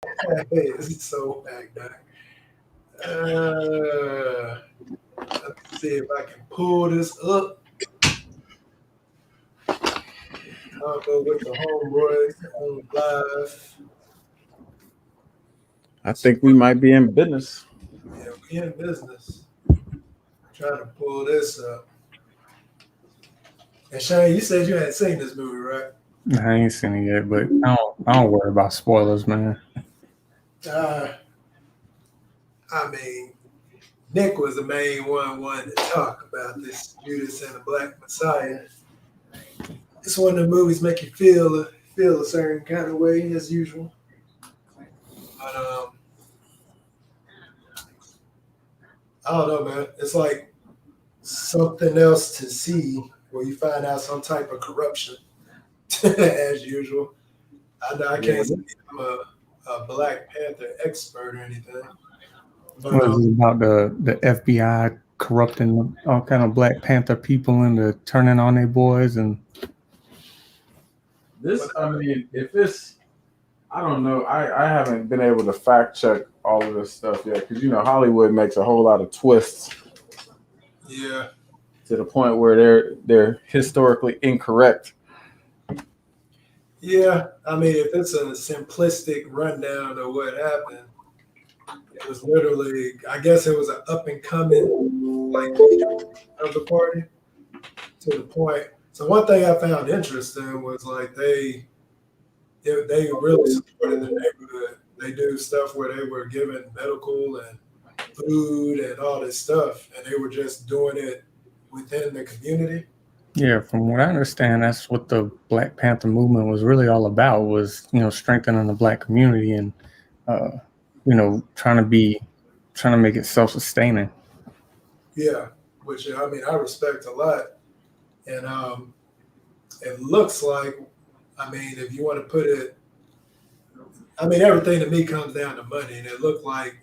It's so back back. Let's see if I can pull this up. I'll go with the homeboys on live. I think we might be in business. Yeah, we in business. Trying to pull this up. And Shane, you said you hadn't seen this movie, right? I ain't seen it yet, but I don't worry about spoilers, man. Uh, I mean, Nick was the main one wanting to talk about this Judas and the Black Messiah. It's one of the movies make you feel a certain kind of way as usual. But I don't know, man. It's like something else to see where you find out some type of corruption as usual. I know I can't say I'm a Black Panther expert or anything, but What is it about the FBI corrupting all kind of Black Panther people into turning on their boys and This, I mean, if it's, I don't know. I haven't been able to fact check all of this stuff yet because Hollywood makes a whole lot of twists yeah, to the point where they're historically incorrect. yeah. I mean, if it's a simplistic rundown of what happened, it was literally, I guess it was an up and coming like leader of the party to the point. So one thing I found interesting was like they really supported the neighborhood. They do stuff where they were giving medical and food and all this stuff, and they were just doing it within the community. yeah, from what I understand, that's what the Black Panther movement was really all about was, strengthening the Black community and uh, trying to make it self-sustaining. Yeah, which I mean I respect a lot, and it looks like I mean if you want to put it, I mean everything to me comes down to money, and it looked like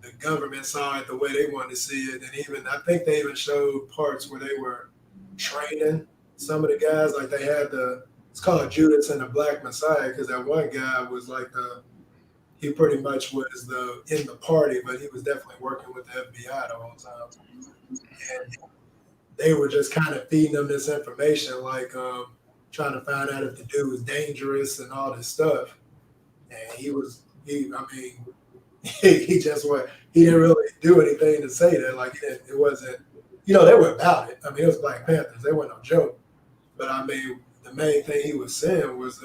the government saw it the way they wanted to see it, and even I think they even showed parts where they were training some of the guys, like they had it's called Judas and the Black Messiah because that one guy was like he pretty much was the in the party, but he was definitely working with the FBI the whole time. And they were just kind of feeding them this information, like trying to find out if the dude was dangerous and all this stuff. And I mean, he just what he didn't really do anything to say that. Like it wasn't, they were about it. I mean, it was Black Panthers; they weren't no joke. But I mean, the main thing he was saying was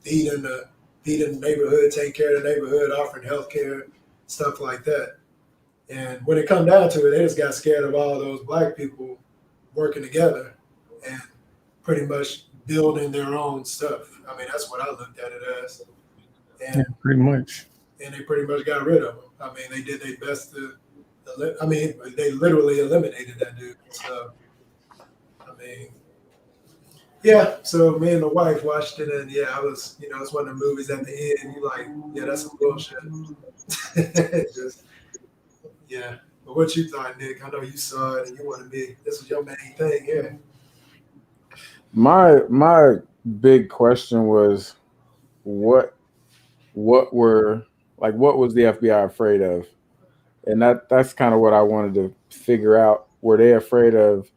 feeding the neighborhood, taking care of the neighborhood, offering health care, stuff like that. And when it come down to it, they just got scared of all those Black people working together and pretty much building their own stuff. I mean, that's what I looked at it as. Yeah, And pretty much. they pretty much got rid of them. I mean, they did their best to. I mean, they literally eliminated that dude. So, I mean, yeah. So me and the wife watched it, and yeah, I was, it's one of the movies at the end. You like, yeah, that's some bullshit. Just, yeah. But what you thought, Nick? I know you saw it, and you wanted me. This was your main thing, yeah. My big question was what were what was the FBI afraid of? And that's kind of what I wanted to figure out. Were they afraid of,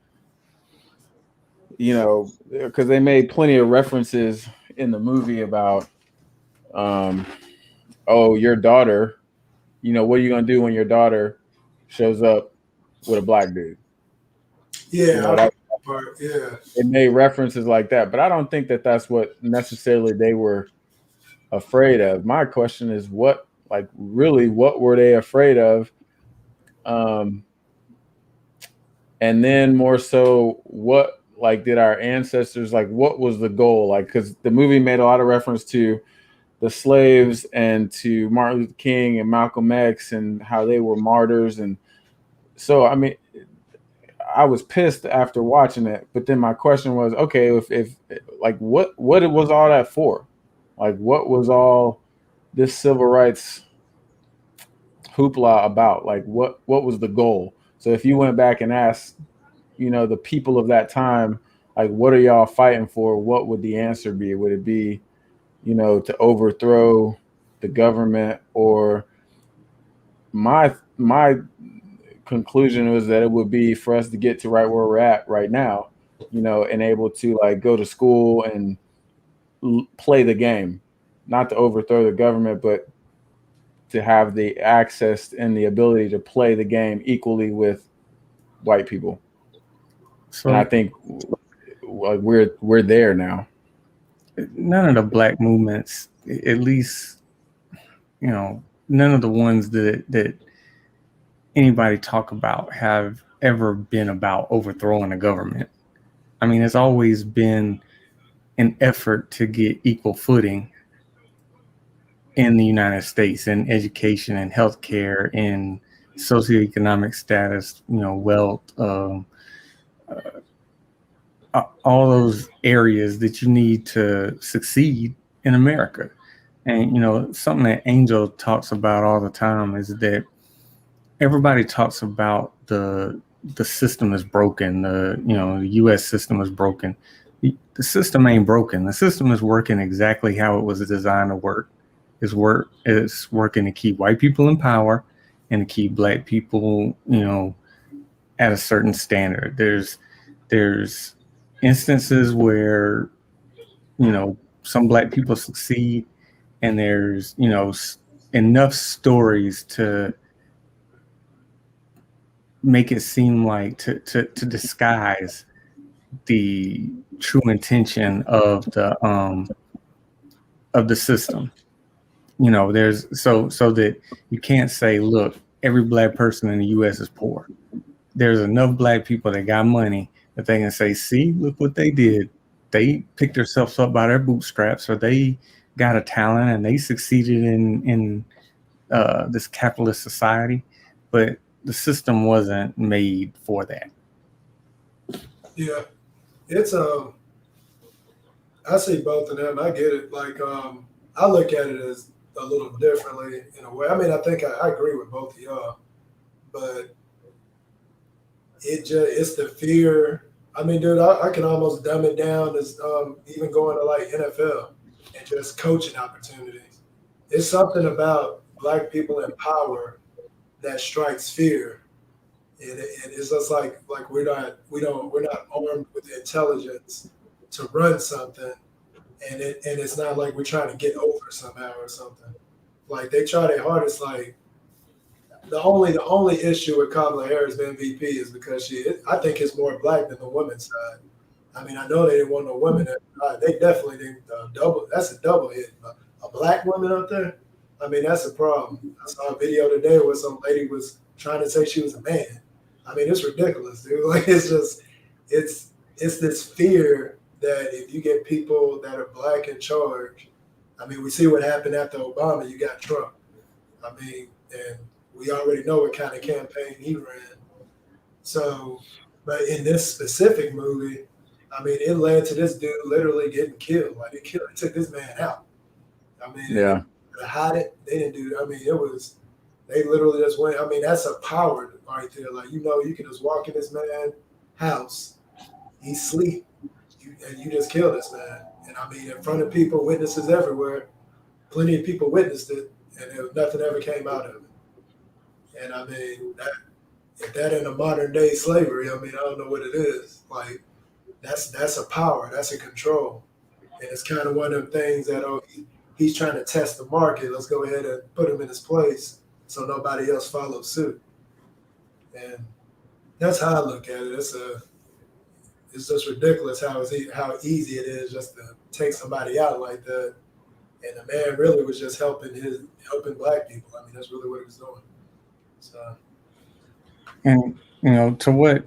because they made plenty of references in the movie about, um, oh, your daughter, what are you gonna do when your daughter shows up with a Black dude? Yeah, You I know remember that that part. Yeah, it made references like that, but I don't think that that's what necessarily they were afraid of. My question is, what were they afraid of? Um, and then more so, what did our ancestors what was the goal? Because the movie made a lot of reference to the slaves and to Martin Luther King and Malcolm X and how they were martyrs. And so, I mean, I was pissed after watching it, but then my question was, okay, if what it was all that for? What was all this civil rights hoopla about? What was the goal? So if you went back and asked, the people of that time, what are y'all fighting for? What would the answer be? Would it be, to overthrow? the government, or my conclusion was that it would be for us to get to right where we're at right now, and able to like go to school and play the game, not to overthrow the government, but to have the access and the ability to play the game equally with white people. And I So think like we're there now. none of the black movements, at least, none of the ones that anybody talk about have ever been about overthrowing the government. I mean, it's always been an effort to get equal footing in the United States in education and healthcare and socioeconomic status, wealth, all those areas that you need to succeed in America. And something that Angel talks about all the time is that everybody talks about the system is broken. The U.S. system is broken. The system ain't broken. The system is working exactly how it was designed to work. It's working to keep white people in power and to keep black people, at a certain standard. There's instances where some black people succeed, and there's enough stories to make it seem like to disguise the true intention of the system. There's so that you can't say, look, every black person in the US is poor. There's enough black people that got money that they can say, see, look what they did. They picked themselves up by their bootstraps, or they got a talent and they succeeded in this capitalist society. But the system wasn't made for that. Yeah, it's I see both of them. I get it. Like I look at it as a little differently in a way. I mean, I think I agree with both of y'all, but it's the fear. I mean, dude, I can almost dumb it down as even going to like NFL and just coaching opportunities. It's something about black people in power that strikes fear, and it's just like we're not armed with the intelligence to run something, and it's not like we're trying to get over somehow or something. Like they try their hardest. Like the only issue with Kamala Harris, the MVP, is because I think it's more black than the women's side. I mean, I know they didn't want no women. They definitely didn't double. That's a double hit. A black woman out there. I mean, that's a problem. I saw a video today where some lady was trying to say she was a man. I mean, it's ridiculous, dude. Like it's this fear that if you get people that are black in charge, I mean, we see what happened after Obama. You got Trump. I mean, and we already know what kind of campaign he ran. So, but in this specific movie, I mean, it led to this dude literally getting killed. Like it took this man out. I mean, Yeah. to hide it, they didn't do. I mean, they literally just went. I mean, that's a power right there. Like you can just walk in this man's house, he's asleep, and you just kill this man. And I mean, in front of people, witnesses everywhere. Plenty of people witnessed it, and nothing ever came out of it. And I mean, if that in a modern day slavery, I mean, I don't know what it is. Like that's a power, that's a control, and it's kind of one of them things that he's trying to test the market. Let's go ahead and put him in his place so nobody else follows suit. And that's how I look at it. It's just ridiculous how easy it is just to take somebody out like that. And the man really was just helping black people. I mean, that's really what he was doing. So, And to what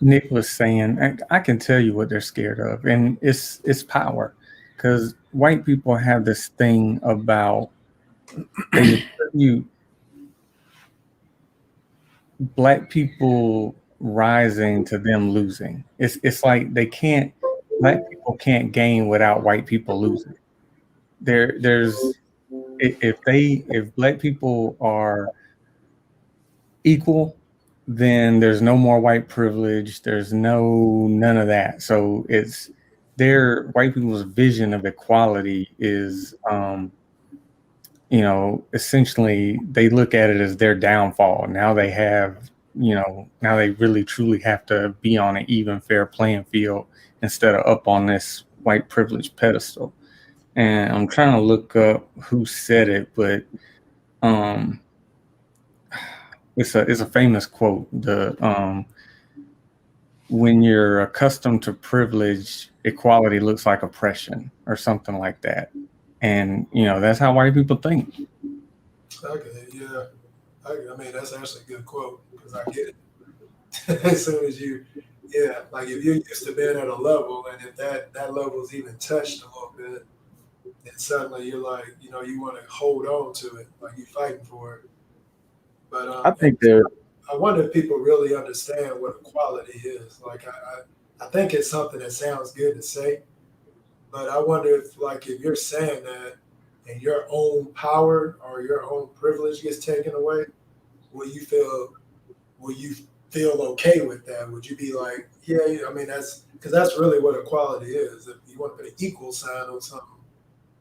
Nick was saying, I can tell you what they're scared of, and it's power, because white people have this thing about they attribute black people rising to them losing. It's like black people can't gain without white people losing. There's if black people are equal, then there's no more white privilege. There's none of that. So it's their white people's vision of equality is essentially they look at it as their downfall. Now they have, now they really truly have to be on an even fair playing field instead of up on this white privilege pedestal. And I'm trying to look up who said it, but um, it's a famous quote. When you're accustomed to privilege, equality looks like oppression, or something like that. And that's how white people think. Okay, yeah. I mean, that's actually a good quote because I get it. As soon as like if you're used to being at a level, and if that level is even touched a little bit, then suddenly you're like, you want to hold on to it, like you're fighting for it. But I think they're I wonder if people really understand what equality is. Like I think it's something that sounds good to say, but I wonder if you're saying that and your own power or your own privilege gets taken away, will you feel will you feel okay with that? Would you be like, yeah, I mean that's because that's really what equality is. If you want to put an equal sign on something,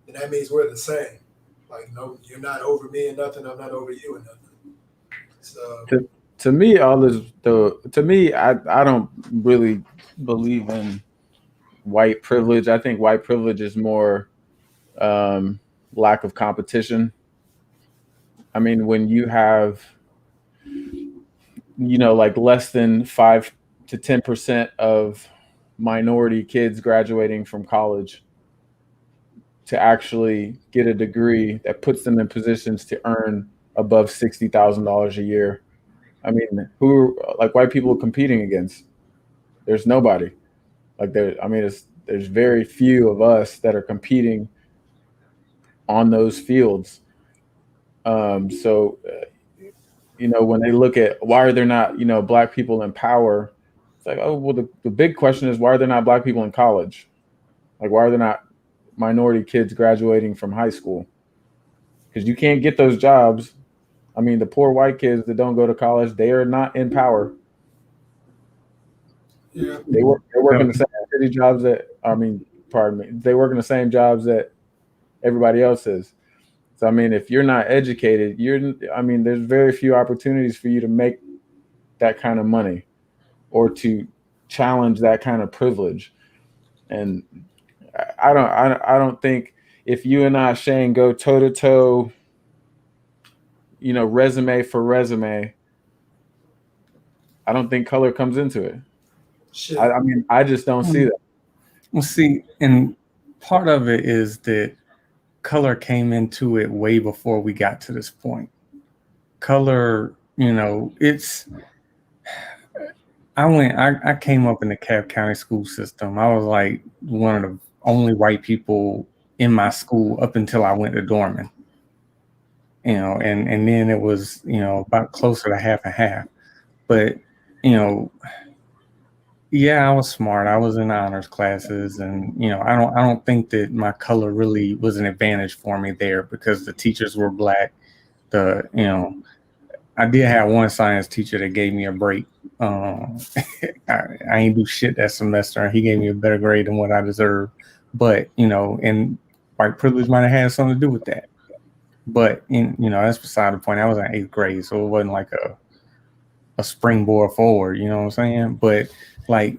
then that means we're the same. Like no, you're not over me and nothing. I'm not over you and nothing. So to me all this the to me I don't really believe in white privilege. I think white privilege is more um, lack of competition. I mean, when you have like less than 5 to 10% of minority kids graduating from college to actually get a degree that puts them in positions to earn above $60,000 a year. I mean, who like white people competing against? There's nobody. Like there, I mean, there's very few of us that are competing on those fields. When they look at why are there not, black people in power, it's like, oh, well, the big question is why are there not black people in college? Like, why are there not minority kids graduating from high school? Because you can't get those jobs. I mean, the poor white kids that don't go to college, they are not in power. yeah, They're working the same city jobs pardon me, they work in the same jobs that everybody else is. So I mean, if you're not educated, there's very few opportunities for you to make that kind of money or to challenge that kind of privilege. And I don't think if you and I, Shane, go toe to toe, resume for resume, I don't think color comes into it. shit. I mean, I just don't see that. Well, see, and part of it is that color came into it way before we got to this point. Color, I came up in the Cobb County school system. I was like one of the only white people in my school up until I went to Dorman. And then it was, about closer to half and half. But, yeah, I was smart. I was in honors classes, and I don't think that my color really was an advantage for me there because the teachers were black. I did have one science teacher that gave me a break. I ain't do shit that semester, and he gave me a better grade than what I deserved. But and white privilege might have had something to do with that. But that's beside the point. I was in 8th grade, so it wasn't like a springboard forward. You know what I'm saying? But like,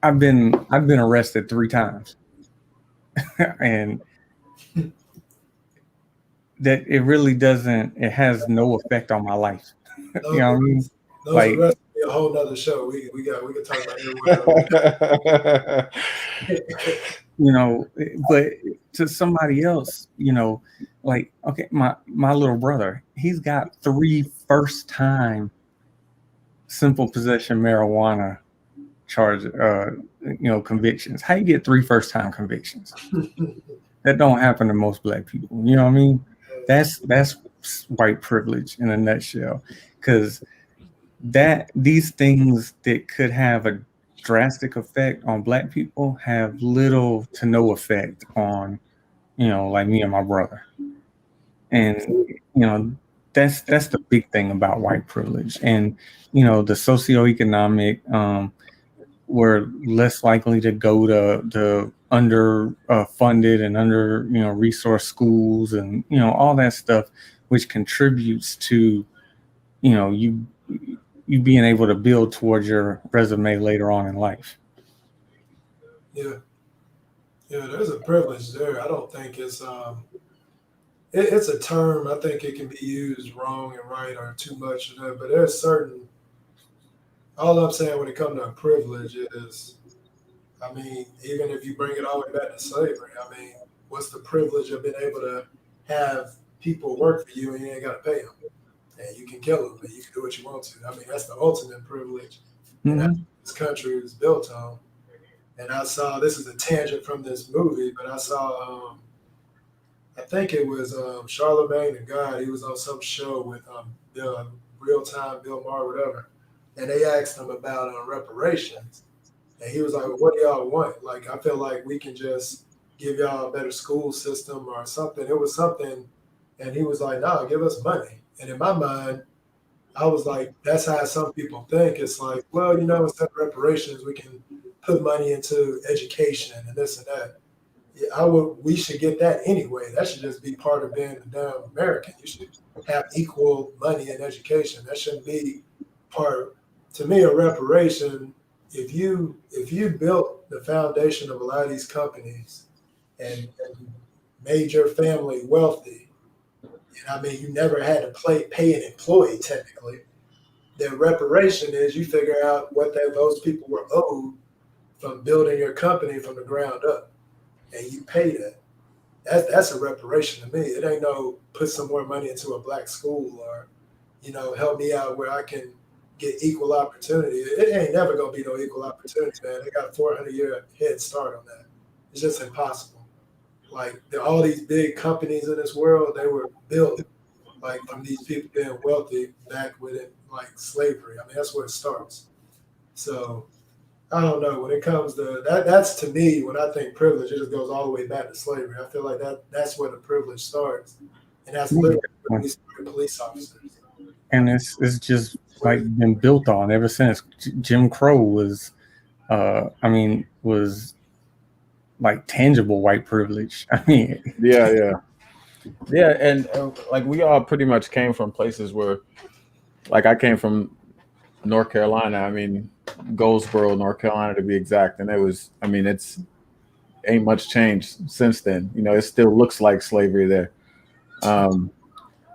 I've been arrested 3 times, and that it really doesn't. It has no effect on my life. Those, You know what I mean? those Like, arrests be a whole nother show. We can talk about everyone. but to somebody else, like, okay, my little brother, he's got 3 first-time simple possession marijuana charge, convictions. How you get 3 first-time convictions? That don't happen to most black people. You know what I mean? That's white privilege in a nutshell, because these things that could have a drastic effect on black people have little to no effect on, like me and my brother. And that's the big thing about white privilege. And the socioeconomic were less likely to go to under funded and under resource schools, and all that stuff, which contributes to you being able to build towards your resume later on in life. Yeah, yeah. There's a privilege there. I don't think it's a term. I think it can be used wrong and right or too much of that. But there's certain. All I'm saying when it comes to a privilege is, I mean, even if you bring it all the way back to slavery, I mean, what's the privilege of being able to have people work for you and you ain't got to pay them, and you can kill them and you can do what you want to. I mean, that's the ultimate privilege, and that's what this country is built on. And I saw, this is a tangent from this movie, but I saw, I think it was Charlemagne the God. He was on some show with Real Time Bill Maher, whatever, and they asked him about reparations. And he was like, well, what do y'all want? Like, I feel like we can just give y'all a better school system or something. It was something. And he was like, no, give us money. And in my mind, I was like, that's how some people think. It's like, well, instead of reparations, we can put money into education and this and that. Yeah, we should get that anyway. That should just be part of being a damn American. You should have equal money in education. That shouldn't be part, to me, a reparation. If you built the foundation of a lot of these companies and made your family wealthy, and I mean you never had to pay an employee technically, then reparation is you figure out what those people were owed from building your company from the ground up, and you pay that. That's a reparation to me. It ain't no put some more money into a black school or help me out where I can get equal opportunity. It ain't never gonna be no equal opportunity, man. They got a 400-year head start on that. It's just impossible. Like all these big companies in this world, they were built like from these people being wealthy back with it, like slavery. I mean, that's where it starts. So I don't know. When it comes to that's to me, when I think privilege, it just goes all the way back to slavery. I feel like that's where the privilege starts. And that's literally when we started police officers. And it's just like been built on ever since. Jim Crow was like tangible white privilege. I mean, yeah, and like we all pretty much came from places where, like I came from North Carolina. I mean, Goldsboro, North Carolina to be exact, and it's ain't much changed since then. It still looks like slavery there.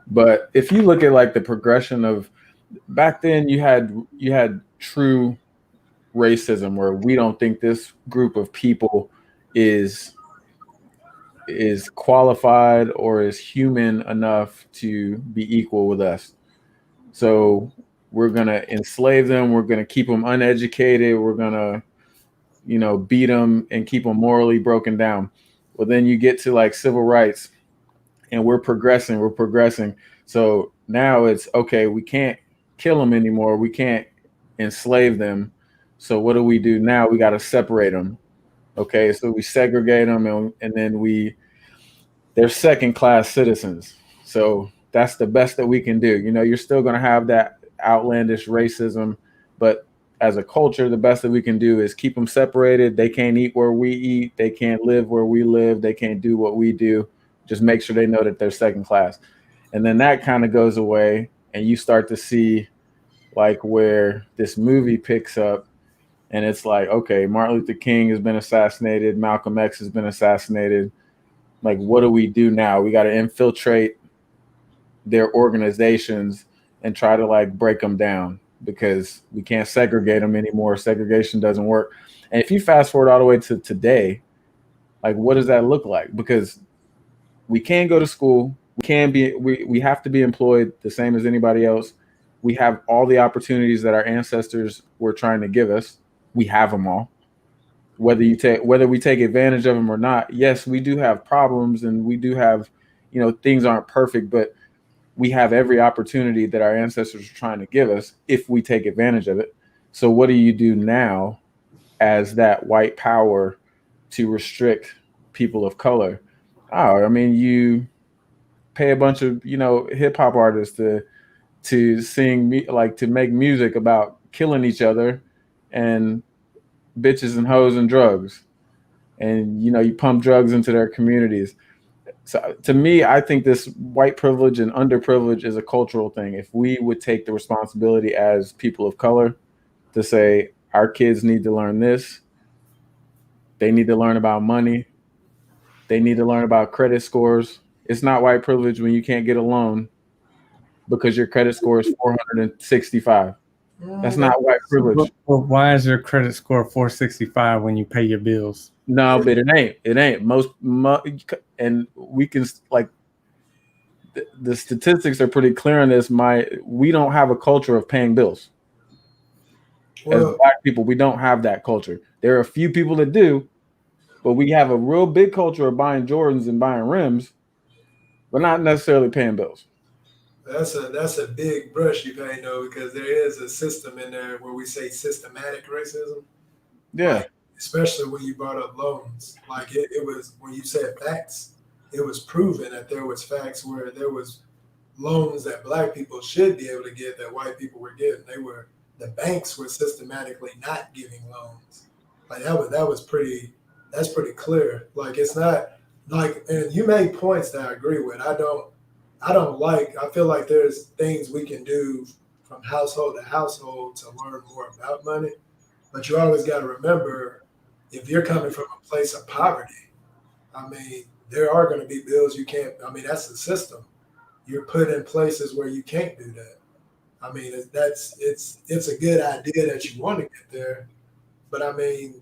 But if you look at like the progression of back then, you had true racism where we don't think this group of people is qualified or is human enough to be equal with us. So we're going to enslave them. We're going to keep them uneducated. We're going to, beat them and keep them morally broken down. Well, then you get to like civil rights and we're progressing. So now it's okay. We can't kill them anymore. We can't enslave them. So what do we do now? We got to separate them. Okay. So we segregate them and then they're second class citizens. So that's the best that we can do. You're still going to have that outlandish racism, but as a culture, the best that we can do is keep them separated. They can't eat where we eat. They can't live where we live. They can't do what we do. Just make sure they know that they're second class. And then that kind of goes away and you start to see like where this movie picks up and it's like, okay, Martin Luther King has been assassinated. Malcolm X has been assassinated. Like, what do we do now? We got to infiltrate their organizations and try to like break them down because we can't segregate them anymore. Segregation doesn't work. And if you fast forward all the way to today, like, what does that look like? Because we can't go to school. We have to be employed the same as anybody else. We have all the opportunities that our ancestors were trying to give us. We have them all. Whether we take advantage of them or not, yes, we do have problems and we do have, things aren't perfect, but we have every opportunity that our ancestors are trying to give us if we take advantage of it. So what do you do now as that white power to restrict people of color? Oh, I mean, you pay a bunch of, hip hop artists to sing, like to make music about killing each other and bitches and hoes and drugs, and you pump drugs into their communities. So to me, I think this white privilege and underprivilege is a cultural thing. If we would take the responsibility as people of color to say our kids need to learn this, they need to learn about money, they need to learn about credit scores. It's not white privilege when you can't get a loan because your credit score is 465. That's not white privilege. Well, why is your credit score 465 when you pay your bills? No, but it ain't. It ain't. And we can like the statistics are pretty clear on this. We don't have a culture of paying bills. Well, as Black people, we don't have that culture. There are a few people that do, but we have a real big culture of buying Jordans and buying rims, but not necessarily paying bills. that's a big brush you paint though, because there is a system in there where we say systematic racism. Yeah. Like, especially when you brought up loans. Like it was when you said facts, it was proven that there was facts where there was loans that Black people should be able to get that white people were getting. The banks were systematically not giving loans. Like that's pretty clear. Like it's not like, and you made points that I agree with. I feel like there's things we can do from household to household to learn more about money. But you always got to remember, if you're coming from a place of poverty, I mean, there are going to be bills you can't. I mean, that's the system. You're put in places where you can't do that. I mean, it's a good idea that you want to get there, but I mean,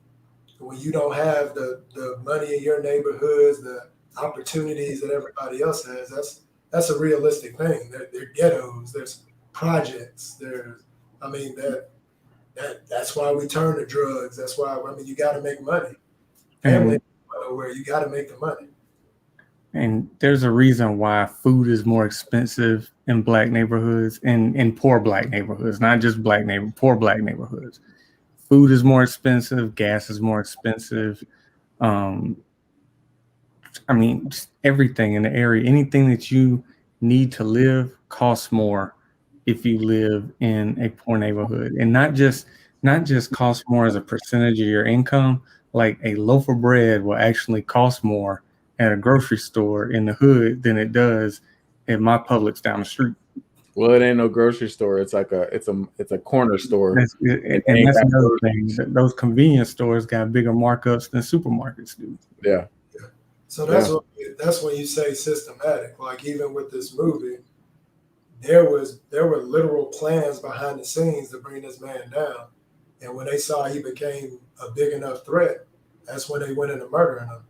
when you don't have the money in your neighborhoods, the opportunities that everybody else has, that's a realistic thing. There are ghettos, there's projects, I mean, that's why we turn to drugs. That's why, I mean, you got to make money. Family, where you got to make the money. And there's a reason why food is more expensive in Black neighborhoods and in poor Black neighborhoods, not just poor Black neighborhoods. Food is more expensive, gas is more expensive. I mean, just everything in the area, anything that you need to live costs more if you live in a poor neighborhood, and not just cost more as a percentage of your income. Like a loaf of bread will actually cost more at a grocery store in the hood than it does at my Publix down the street. Well, it ain't no grocery store. It's like it's a corner store. And that's another thing. Those convenience stores got bigger markups than supermarkets do. Yeah. So that's when you say systematic. Like even with this movie, there were literal plans behind the scenes to bring this man down. And when they saw he became a big enough threat, that's when they went into murdering him.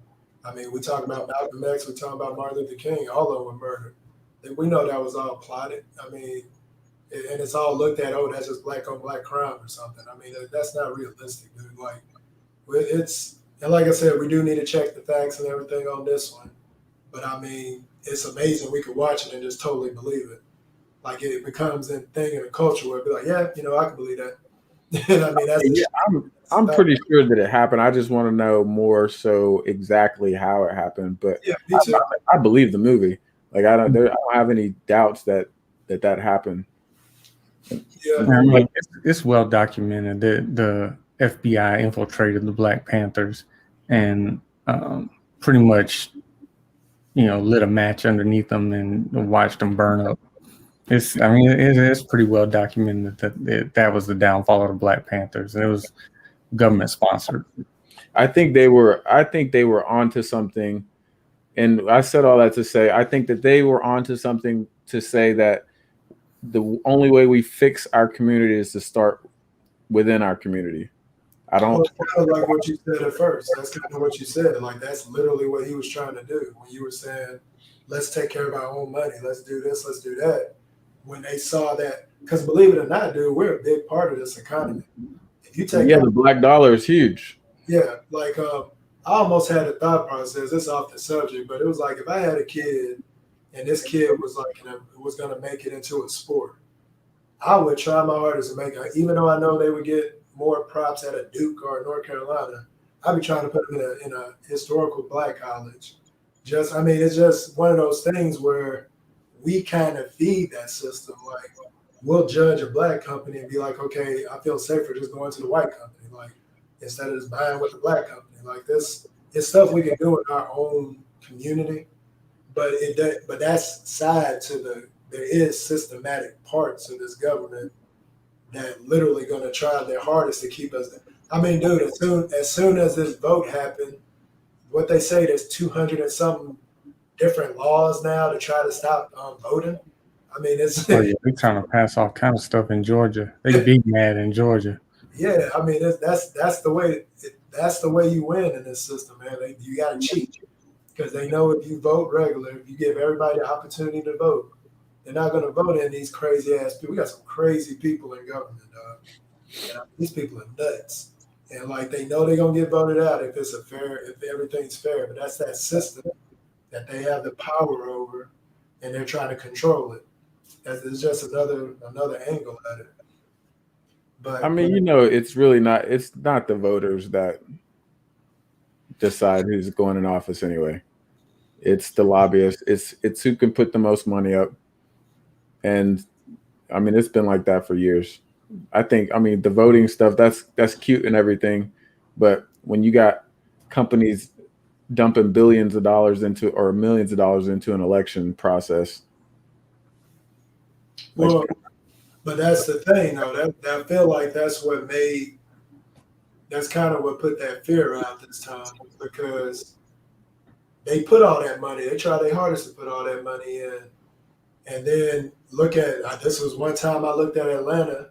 I mean, we talk about Malcolm X, we talk about Martin Luther King, all of them were murdered. We know that was all plotted. I mean, and it's all looked at, oh, that's just Black on Black crime or something. I mean, that's not realistic, dude. Like, and like I said, we do need to check the facts and everything on this one. But I mean, it's amazing we could watch it and just totally believe it. Like it becomes a thing in a culture where it'd be like, yeah, I can believe that. I mean, I'm pretty sure that it happened. I just want to know more so exactly how it happened. But yeah, me too. I believe the movie. Like I don't have any doubts that happened. Yeah, I mean, it's well documented that the FBI infiltrated the Black Panthers and pretty much, lit a match underneath them and watched them burn up. It's pretty well documented that was the downfall of the Black Panthers, and it was government sponsored. I think they were onto something, and I said all that to say I think that they were onto something to say that the only way we fix our community is to start within our community. I don't kind of like what you said at first. That's kind of what you said. Like that's literally what he was trying to do when you were saying, "Let's take care of our own money. Let's do this. Let's do that." When they saw that, because believe it or not, dude, we're a big part of this economy. If you take the black dollar is huge. Yeah, like I almost had a thought process. It's off the subject, but it was like if I had a kid and this kid was like was gonna make it into a sport, I would try my hardest to make it. Even though I know they would get more props at a Duke or a North Carolina, I'd be trying to put them in a historical Black college. It's just one of those things where we kind of feed that system. Like we'll judge a Black company and be like, okay, I feel safer just going to the white company. Like instead of just buying with the black company. Like this, it's stuff we can do in our own community, but but that's side to there is systematic parts of this government that literally going to try their hardest to keep us. I mean, dude, as soon as this vote happened, what they say there's 200 and something different laws now to try to stop voting. I mean, it's Oh yeah, they're trying to pass all kind of stuff in Georgia. They big mad in Georgia. yeah. I mean, that's the way that's the way you win in this system, man. You got to cheat because they know if you vote regular, if you give everybody the opportunity to vote, they're not going to vote in these crazy ass people. We got some crazy people in government, dog. And these people are nuts. And like they know they're gonna get voted out if if everything's fair. But that's that system that they have the power over, and they're trying to control it. It's just another angle at it. But I mean, it's really not. It's not the voters that decide who's going in office anyway. It's the lobbyists. It's who can put the most money up. And I mean, it's been like that for years. I mean, the voting stuff, that's cute and everything. But when you got companies dumping billions of dollars into or millions of dollars into an election process. Well, but that's the thing, though. That I feel like that's kind of what put that fear out this time because they put all that money. They try their hardest to put all that money in. And then this was one time I looked at Atlanta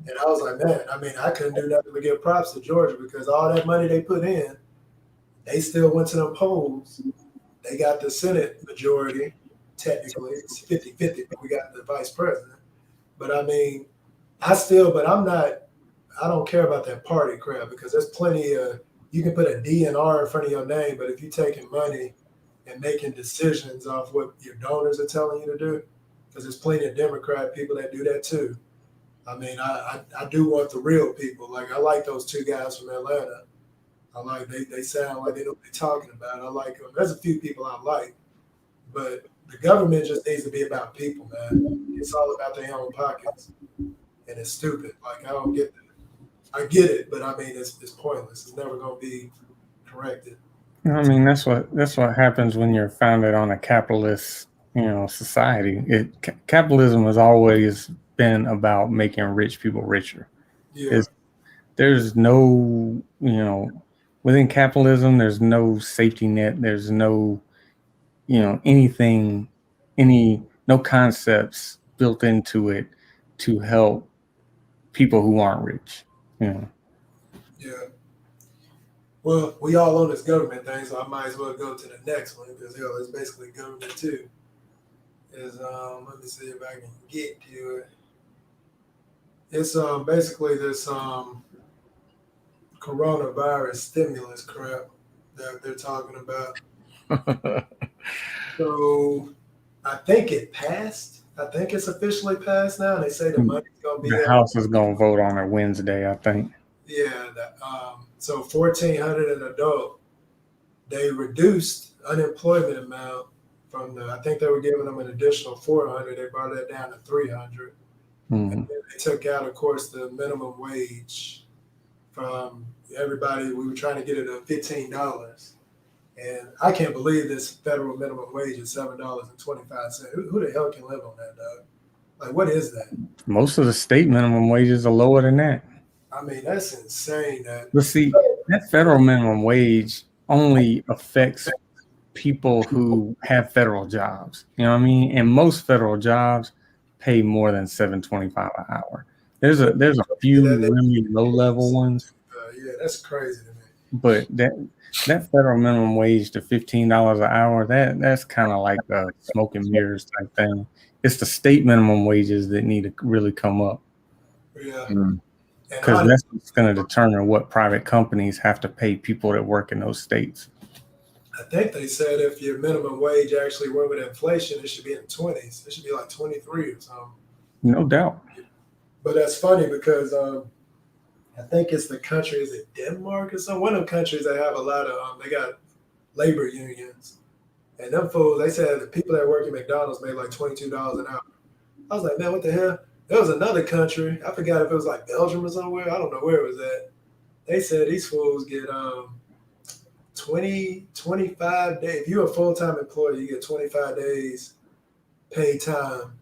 and I was like, man, I mean, I couldn't do nothing but give props to Georgia because all that money they put in, they still went to them polls. They got the Senate majority. Technically, it's 50-50, but we got the vice president. But I mean, I don't care about that party crap because there's plenty of, you can put a D and R in front of your name, but if you're taking money and making decisions off what your donors are telling you to do, because there's plenty of Democrat people that do that too. I mean, I do want the real people. Like, I like those two guys from Atlanta. I like, they sound like they know what they're talking about. I like them. There's a few people I like, but the government just needs to be about people, man. It's all about their own pockets, and it's stupid. Like, I don't get that. I get it, but I mean, it's pointless. It's never going to be corrected. I mean, that's what happens when you're founded on a capitalist, society. Capitalism has always been about making rich people richer. Yeah. There's no, within capitalism, there's no safety net. There's no, anything, no concepts built into it to help people who aren't rich. Yeah. Well, we all on this government thing, so I might as well go to the next one because it's basically government too. Let me see if I can get to it. It's basically this coronavirus stimulus crap that they're talking about. So I think it passed. I think it's officially passed now. They say the money's gonna be. The House is gonna vote on it Wednesday, I think. Yeah. So $1,400 an adult. They reduced unemployment amount from I think they were giving them an additional $400. They brought that down to $300. And then they took out, of course, the minimum wage from everybody. We were trying to get it at $15. And I can't believe this federal minimum wage is $7.25. Who the hell can live on that, dog? Like, what is that? Most of the state minimum wages are lower than that. I mean, that's insane. But see, that federal minimum wage only affects people who have federal jobs. You know what I mean? And most federal jobs pay more than $7.25 an hour. There's a few really low level ones. Yeah, that's crazy to me. But that federal minimum wage to $15 an hour, that's kind of like a smoke and mirrors type thing. It's the state minimum wages that need to really come up. Yeah. Because that's what's going to determine what private companies have to pay people that work in those states. I think they said if your minimum wage actually went with inflation, it should be in the 20s. It should be like 23 or something. No doubt. But that's funny because I think it's the country, is it Denmark or something? One of the countries that have a lot of, they got labor unions. And them fools, they said the people that work at McDonald's made like $22 an hour. I was like, man, what the hell? There was another country. I forgot if it was like Belgium or somewhere. I don't know where it was at. they said these fools get 20, 25 days. If you're a full-time employee, you get 25 days paid time.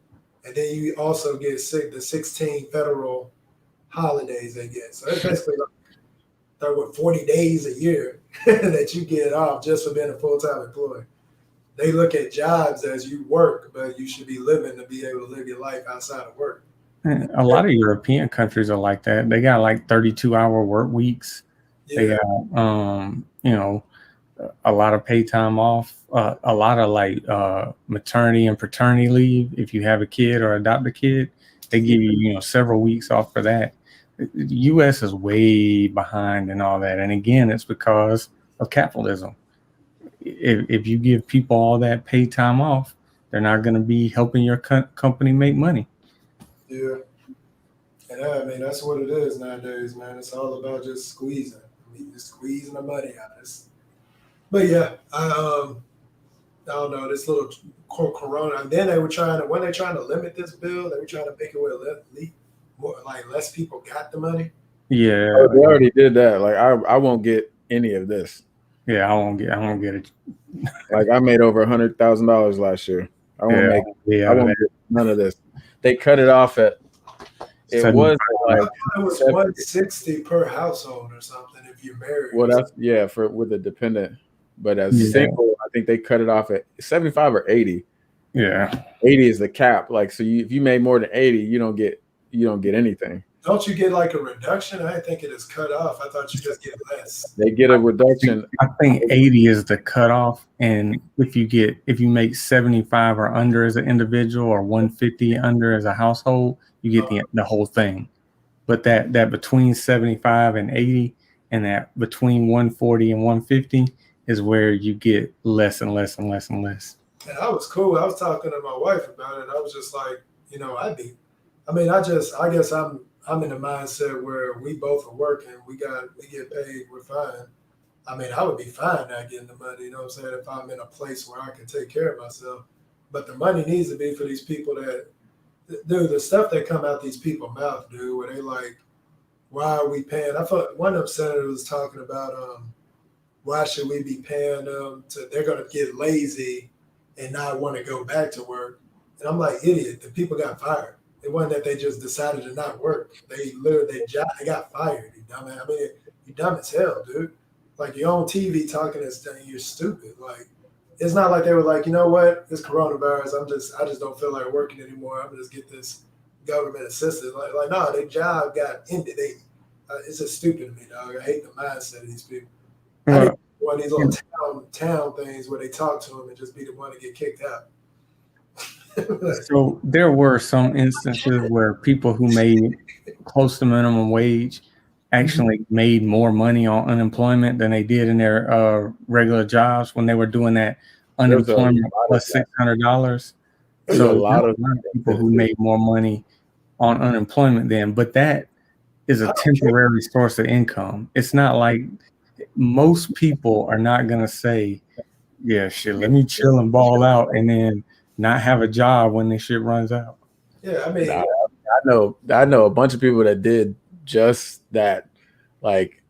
And then you also get the 16 federal holidays they get. So it's basically like 40 days a year that you get off just for being a full-time employee. They look at jobs as you work, but you should be living to be able to live your life outside of work. A lot of European countries are like that. They got like 32-hour work weeks. Yeah. They got, a lot of paid time off, a lot of like maternity and paternity leave. If you have a kid or adopt a kid, they give you, several weeks off for that. The U.S. is way behind and all that. And again, it's because of capitalism. If you give people all that paid time off, they're not going to be helping your company make money. Yeah. And I mean, that's what it is nowadays, man. It's all about just squeezing. Just squeezing the money out. But yeah, I don't know, this little corona. And then when they trying to limit this bill, they were trying to make it where more, like less people got the money. Yeah. Oh, they already did that. Like I won't get any of this. Yeah, I won't get it. Like I made over $100,000 last year. I won't get none of this. They cut it off at it was like it was 160 per household or something if you're married. Well, that's with a dependent, but as single, I think they cut it off at 75 or 80. Yeah, 80 is the cap. Like so, if you made more than 80, you don't get anything. Don't you get like a reduction? I didn't think it is cut off. I thought you just get less. They get a reduction. I think 80 is the cutoff, and if you make 75 or under as an individual or 150 under as a household, you get the whole thing. But that between 75 and 80, and that between 140 and 150 is where you get less and less and less and less. And I was cool. I was talking to my wife about it. I was just like, I guess I'm in a mindset where we both are working. We get paid. We're fine. I mean, I would be fine not getting the money. You know what I'm saying? If I'm in a place where I can take care of myself. But the money needs to be for these people that, dude, the stuff that come out these people's mouth, dude, where they like, why are we paying? I thought one of them senators was talking about why should we be paying them they're going to get lazy and not want to go back to work. And I'm like, idiot, the people got fired. It wasn't that they just decided to not work. They got fired. You dumb. I mean, you dumb as hell, dude. Like you're on TV talking this thing, you're stupid. Like it's not like they were like, you know what, it's coronavirus. I just don't feel like working anymore. I'm gonna just get this government assistance. Like no, their job got ended. It's just stupid to me, dog. I hate the mindset of these people. I hate one of these little town things where they talk to them and just be the one to get kicked out. So there were some instances where people who made close to minimum wage actually made more money on unemployment than they did in their regular jobs when they were doing that unemployment plus $600. So a lot of people who made more money on unemployment then, but that is a temporary source of income. It's not like most people are not going to say, yeah, shit, let me chill and ball out and then not have a job when this shit runs out. Yeah, I mean, I know a bunch of people that did just that, like,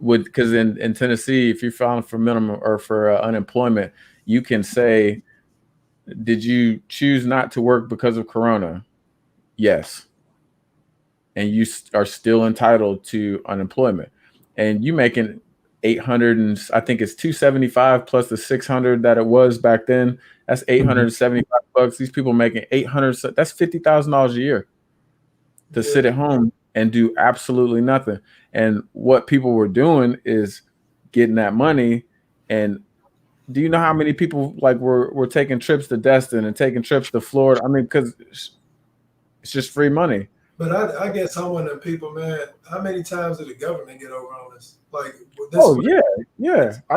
because in Tennessee, if you filed for minimum or for unemployment, you can say, did you choose not to work because of Corona? Yes. And you are still entitled to unemployment. And you making 800 and I think it's 275 plus the 600 that it was back then. That's $875. These people making 800. That's $50,000 a year to sit at home and do absolutely nothing. And what people were doing is getting that money. And do you know how many people like were taking trips to Destin and taking trips to Florida? I mean, because it's just free money. But I guess I'm one of the people, man. How many times did the government get over on us? Like, yeah. I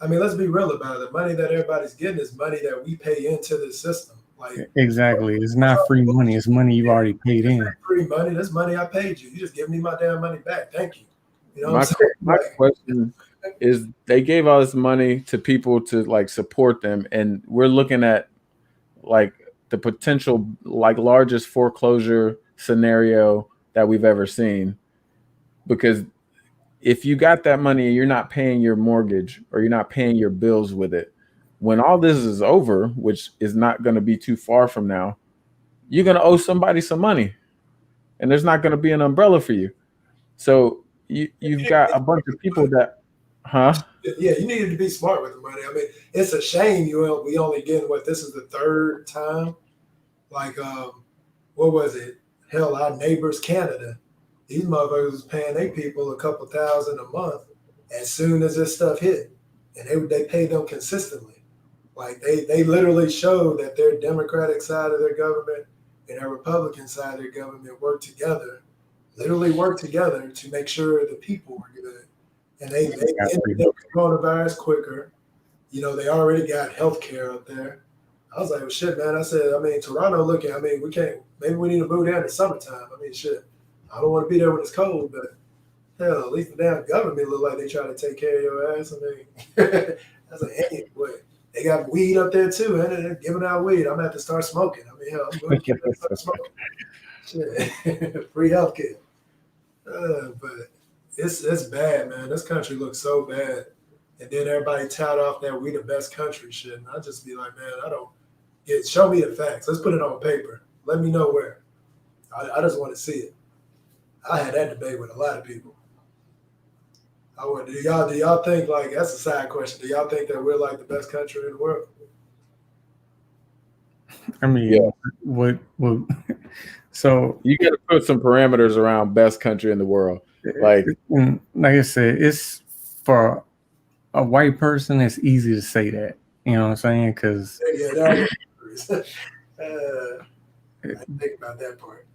mean, let's be real about it. The money that everybody's getting is money that we pay into the system. Like, exactly, it's not free money. It's money you've already paid in. Free money. That's money I paid you. You just give me my damn money back. Thank you. You know, my question is, they gave all this money to people to like support them, and we're looking at like the potential like largest foreclosure scenario that we've ever seen. because if you got that money and you're not paying your mortgage or you're not paying your bills with it, when all this is over, which is not going to be too far from now, you're going to owe somebody some money, and there's not going to be an umbrella for you. So you've got a bunch of people that, huh? Yeah, you needed to be smart with the money. I mean, it's a shame we only getting what, this is the third time. Like, what was it? Hell, our neighbors, Canada. These motherfuckers was paying their people a couple thousand a month as soon as this stuff hit, and they pay them consistently. Like they literally show that their Democratic side of their government and their Republican side of their government work together to make sure the people were good. And they ended the coronavirus quicker. You know, they already got health care up there. I was like, well, shit, man. I said, I mean, Toronto looking, I mean, we can't, maybe we need to move down in the summertime. I mean, shit, I don't want to be there when it's cold, but hell, at least the damn government look like they try to take care of your ass. I mean, that's an idiot. But they got weed up there too, and they're giving out weed. I'm going to have to start smoking. I mean, hell, I'm going to start smoking. Shit. Free health care. But it's bad, man. This country looks so bad. And then everybody tout off that we the best country shit. And I just be like, man, show me the facts. Let's put it on paper. Let me know where. I just want to see it. I had that debate with a lot of people. Do y'all think, like, that's a side question. Do y'all think that we're like the best country in the world? I mean, yeah. What so you got to put some parameters around best country in the world. Like I said, it's for a white person, it's easy to say that. You know what I'm saying? Because I think about that part.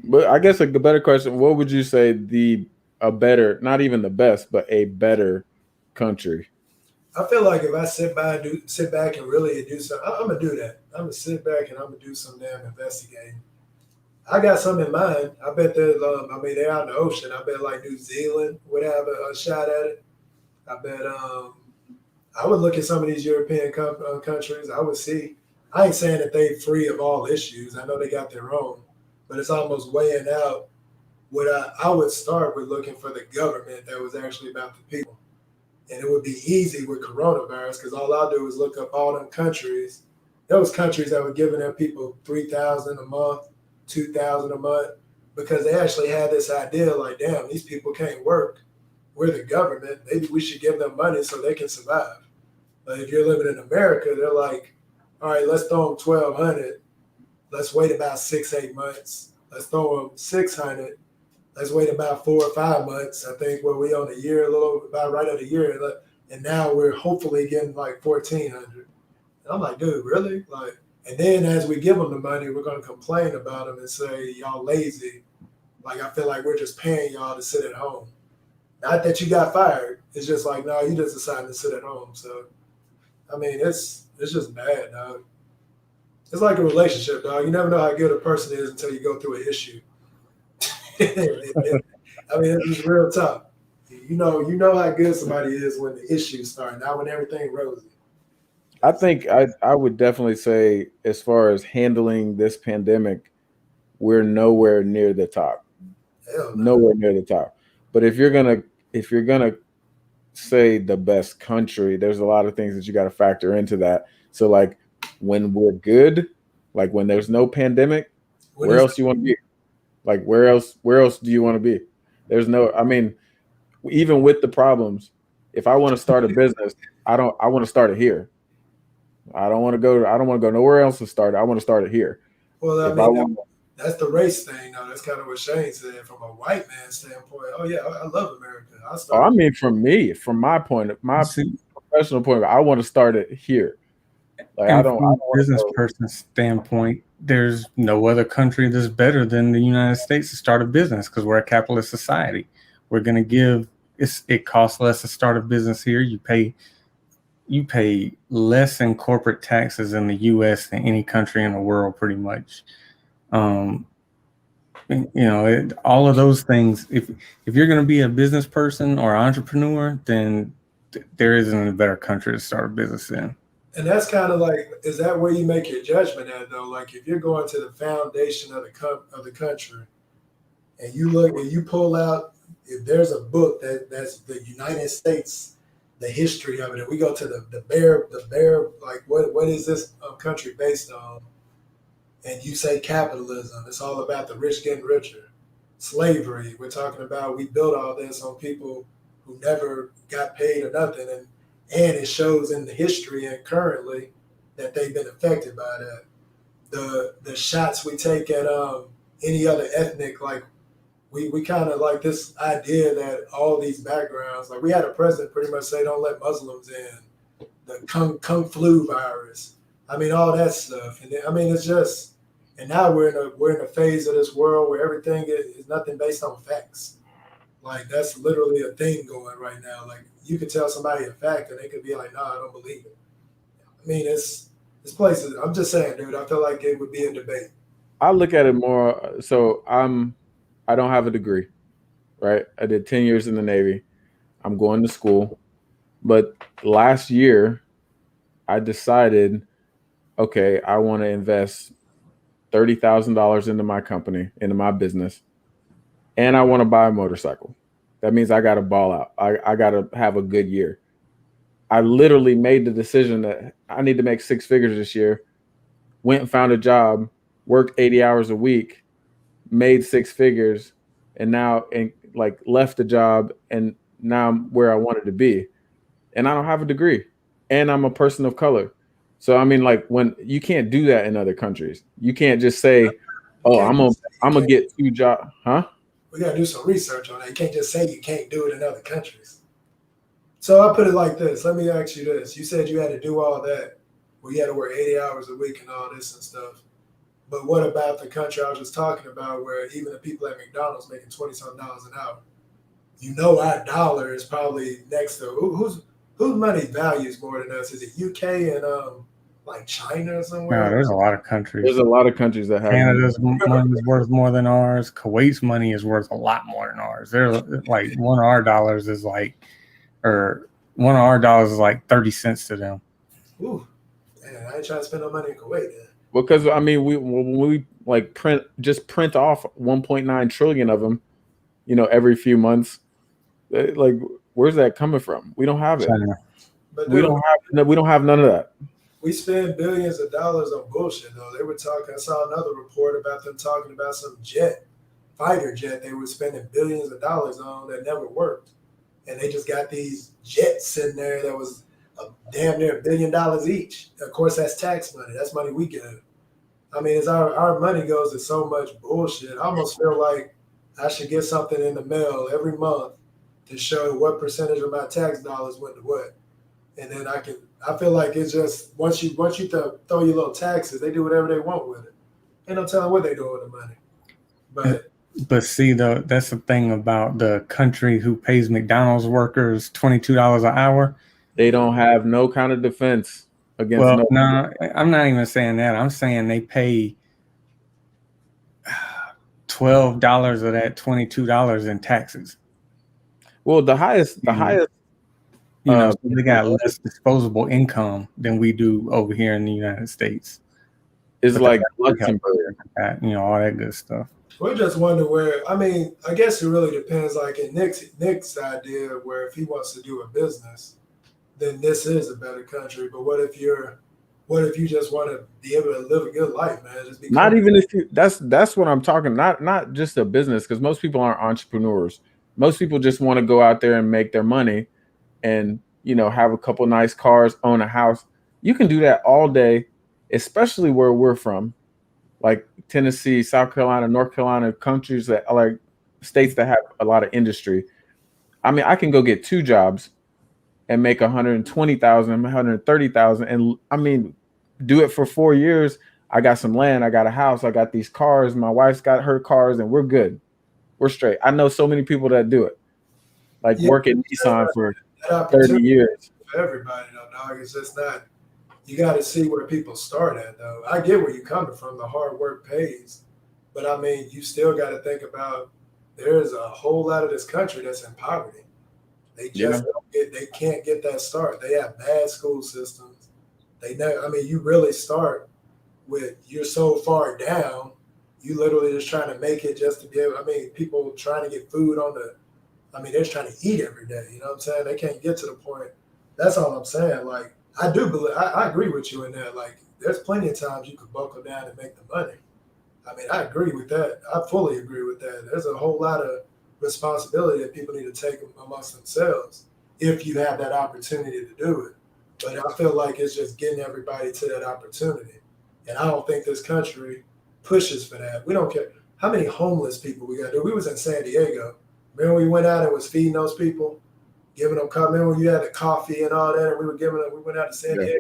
But I guess a better question: what would you say a better, not even the best, but a better country? I feel like if I sit back and really do something, I'm gonna do that. I'm gonna sit back and I'm gonna do some damn investigating. I got something in mind. I bet they're out in the ocean. I bet like New Zealand would have a shot at it. I bet I would look at some of these European countries. I would see. I ain't saying that they free of all issues. I know they got their own, but it's almost weighing out what I would start with looking for the government that was actually about the people. And it would be easy with coronavirus because all I'll do is look up all them countries. Those countries that were giving their people $3,000 a month, $2,000 a month, because they actually had this idea like, damn, these people can't work. We're the government. Maybe we should give them money so they can survive. But if you're living in America, they're like, all right, let's throw them $1,200. Let's wait about 6-8 months. Let's throw them $600. Let's wait about 4 or 5 months. I think we on a year, a little about right at a year, and now we're hopefully getting like $1,400. And I'm like, dude, really? Like, and then as we give them the money, we're going to complain about them and say y'all lazy. Like, I feel like we're just paying y'all to sit at home. Not that you got fired. It's just like, no, you just decided to sit at home. So, I mean, it's just bad, dog. It's like a relationship, dog. You never know how good a person is until you go through an issue. I mean, it's real tough. You know how good somebody is when the issues start, not when everything rosy. I think I would definitely say, as far as handling this pandemic, we're nowhere near the top. Nowhere near the top. But if you're gonna say the best country, there's a lot of things that you got to factor into that. So, like, when we're good, like when there's no pandemic, where else do you want to be? Like, where else do you want to be? There's no, I mean, even with the problems, if I want to start a business, I want to start it here. I don't want to go nowhere else to start it. I want to start it here. Well, that's the race thing, though. That's kind of what Shane said from a white man's standpoint. Oh yeah, I love America. I mean, from my professional point, I want to start it here. Like, from a business person's standpoint, there's no other country that's better than the United States to start a business because we're a capitalist society. We're going to give it costs less to start a business here. You pay less in corporate taxes in the U.S. than any country in the world, pretty much. All of those things. If you're going to be a business person or entrepreneur, then there isn't a better country to start a business in. And that's kind of like, is that where you make your judgment at, though? Like, if you're going to the foundation of the country, and you look and you pull out, if there's a book that's the United States, the history of it, and we go to the bear, like what is this country based on? And you say capitalism, it's all about the rich getting richer. Slavery, we're talking about we built all this on people who never got paid or nothing, and it shows in the history and currently that they've been affected by that. The shots we take at any other ethnic, like we kind of like this idea that all these backgrounds, like we had a president pretty much say don't let Muslims in, the kung flu virus. I mean all that stuff, and I mean it's just, and now we're in a phase of this world where everything is nothing based on facts. Like that's literally a thing going right now. Like you could tell somebody a fact and they could be like, "No, I don't believe it." I mean, it's places. I'm just saying, dude. I feel like it would be a debate. I look at it more. So I don't have a degree, right? I did 10 years in the Navy. I'm going to school, but last year I decided, okay, I want to invest $30,000 into my company, into my business, and I want to buy a motorcycle. That means I got to ball out. I got to have a good year. I literally made the decision that I need to make 6 figures this year. Went and found a job, worked 80 hours a week, made 6 figures, and like left the job, and now I'm where I wanted to be. And I don't have a degree, and I'm a person of color. So I mean, like when you can't do that in other countries, you can't just say, "Oh, I'm gonna get 2 jobs," huh? We got to do some research on that. You can't just say you can't do it in other countries. So I'll put it like this. Let me ask you this. You said you had to do all that. Well, you had to work 80 hours a week and all this and stuff. But what about the country I was just talking about where even the people at McDonald's making $20-something an hour? You know our dollar is probably next to whose money values more than us? Is it UK and like China or somewhere? No, there's a lot of countries. There's a lot of countries that have Canada's money is worth more than ours. Kuwait's money is worth a lot more than ours. They're like one of our dollars is like 30 cents to them. Ooh, man, I ain't trying to spend no money in Kuwait. Man. Because I mean, when we like print off 1.9 trillion of them, every few months. Like, where's that coming from? We don't have it. China. But we don't have none of that. We spend billions of dollars on bullshit, though. They were talking. I saw another report about them talking about some fighter jet they were spending billions of dollars on that never worked. And they just got these jets sitting there that was damn near $1 billion each. Of course, that's tax money. That's money we get. I mean, as our money goes to so much bullshit, I almost feel like I should get something in the mail every month to show what percentage of my tax dollars went to what. And then I feel like it's just, once you throw your little taxes, they do whatever they want with it. Ain't no telling what they do with the money. But see, that's the thing about the country who pays McDonald's workers $22 an hour. They don't have no kind of defense against. Well, no, I'm not even saying that. I'm saying they pay $12 of that $22 in taxes. Well, the highest. They got less disposable income than we do over here in the United States. It's like Luxembourg, all that good stuff. We just wonder where. I mean, I guess it really depends. Like in Nick's idea, where if he wants to do a business, then this is a better country. But what if you just want to be able to live a good life, man? Just not even if you. That's what I'm talking. Not just a business, because most people aren't entrepreneurs. Most people just want to go out there and make their money, and have a couple nice cars, own a house. You can do that all day, especially where we're from, like Tennessee, South Carolina, North Carolina, countries that are like states that have a lot of industry. I mean, I can go get 2 jobs and make 120,000, 130,000, and I mean, do it for 4 years. I got some land, I got a house, I got these cars. My wife's got her cars, and we're good. We're straight. I know so many people that do it, like work at Nissan for 30 years. For everybody, though, dog. It's just not. You got to see where people start at, though. I get where you're coming from. The hard work pays, but I mean, you still got to think about there's a whole lot of this country that's in poverty. They just they can't get that start. They have bad school systems. You really start with you're so far down. You literally just trying to make it just to be able. I mean, people trying to get food on the. I mean, they're just trying to eat every day. You know what I'm saying? They can't get to the point. That's all I'm saying. Like, I do believe. I agree with you in that. Like, there's plenty of times you could buckle down and make the money. I mean, I agree with that. I fully agree with that. There's a whole lot of responsibility that people need to take amongst themselves if you have that opportunity to do it. But I feel like it's just getting everybody to that opportunity. And I don't think this country pushes for that. We don't care how many homeless people we got. Dude, we was in San Diego. Remember we went out and was feeding those people, giving them coffee. Remember when you had the coffee and all that, and we were giving them. We went out to San Diego.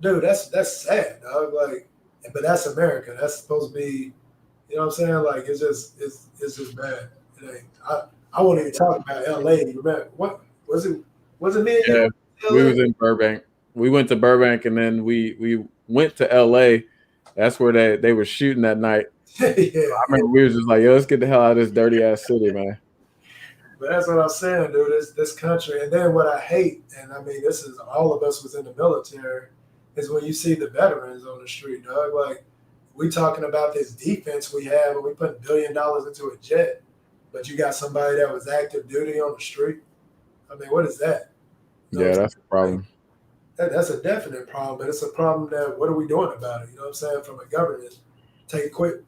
Dude, that's sad, dog. Like, but that's America. That's supposed to be, you know what I'm saying? Like, it's just bad. It ain't. I won't even talk about L.A. Remember what was it? Was it me? Yeah, we was in Burbank. We went to Burbank, and then we went to L.A. That's where they were shooting that night. Yeah. I remember we was just like, yo, let's get the hell out of this dirty ass city, man. But that's what I'm saying, dude. This country, and then what I hate, and I mean, this is all of us was in the military, is when you see the veterans on the street, dog. Like, we talking about this defense we have, and we put $1 billion into a jet, but you got somebody that was active duty on the street. I mean, what is that? You know Yeah, that's a problem. That's a definite problem, but it's a problem that what are we doing about it? You know what I'm saying? From a government,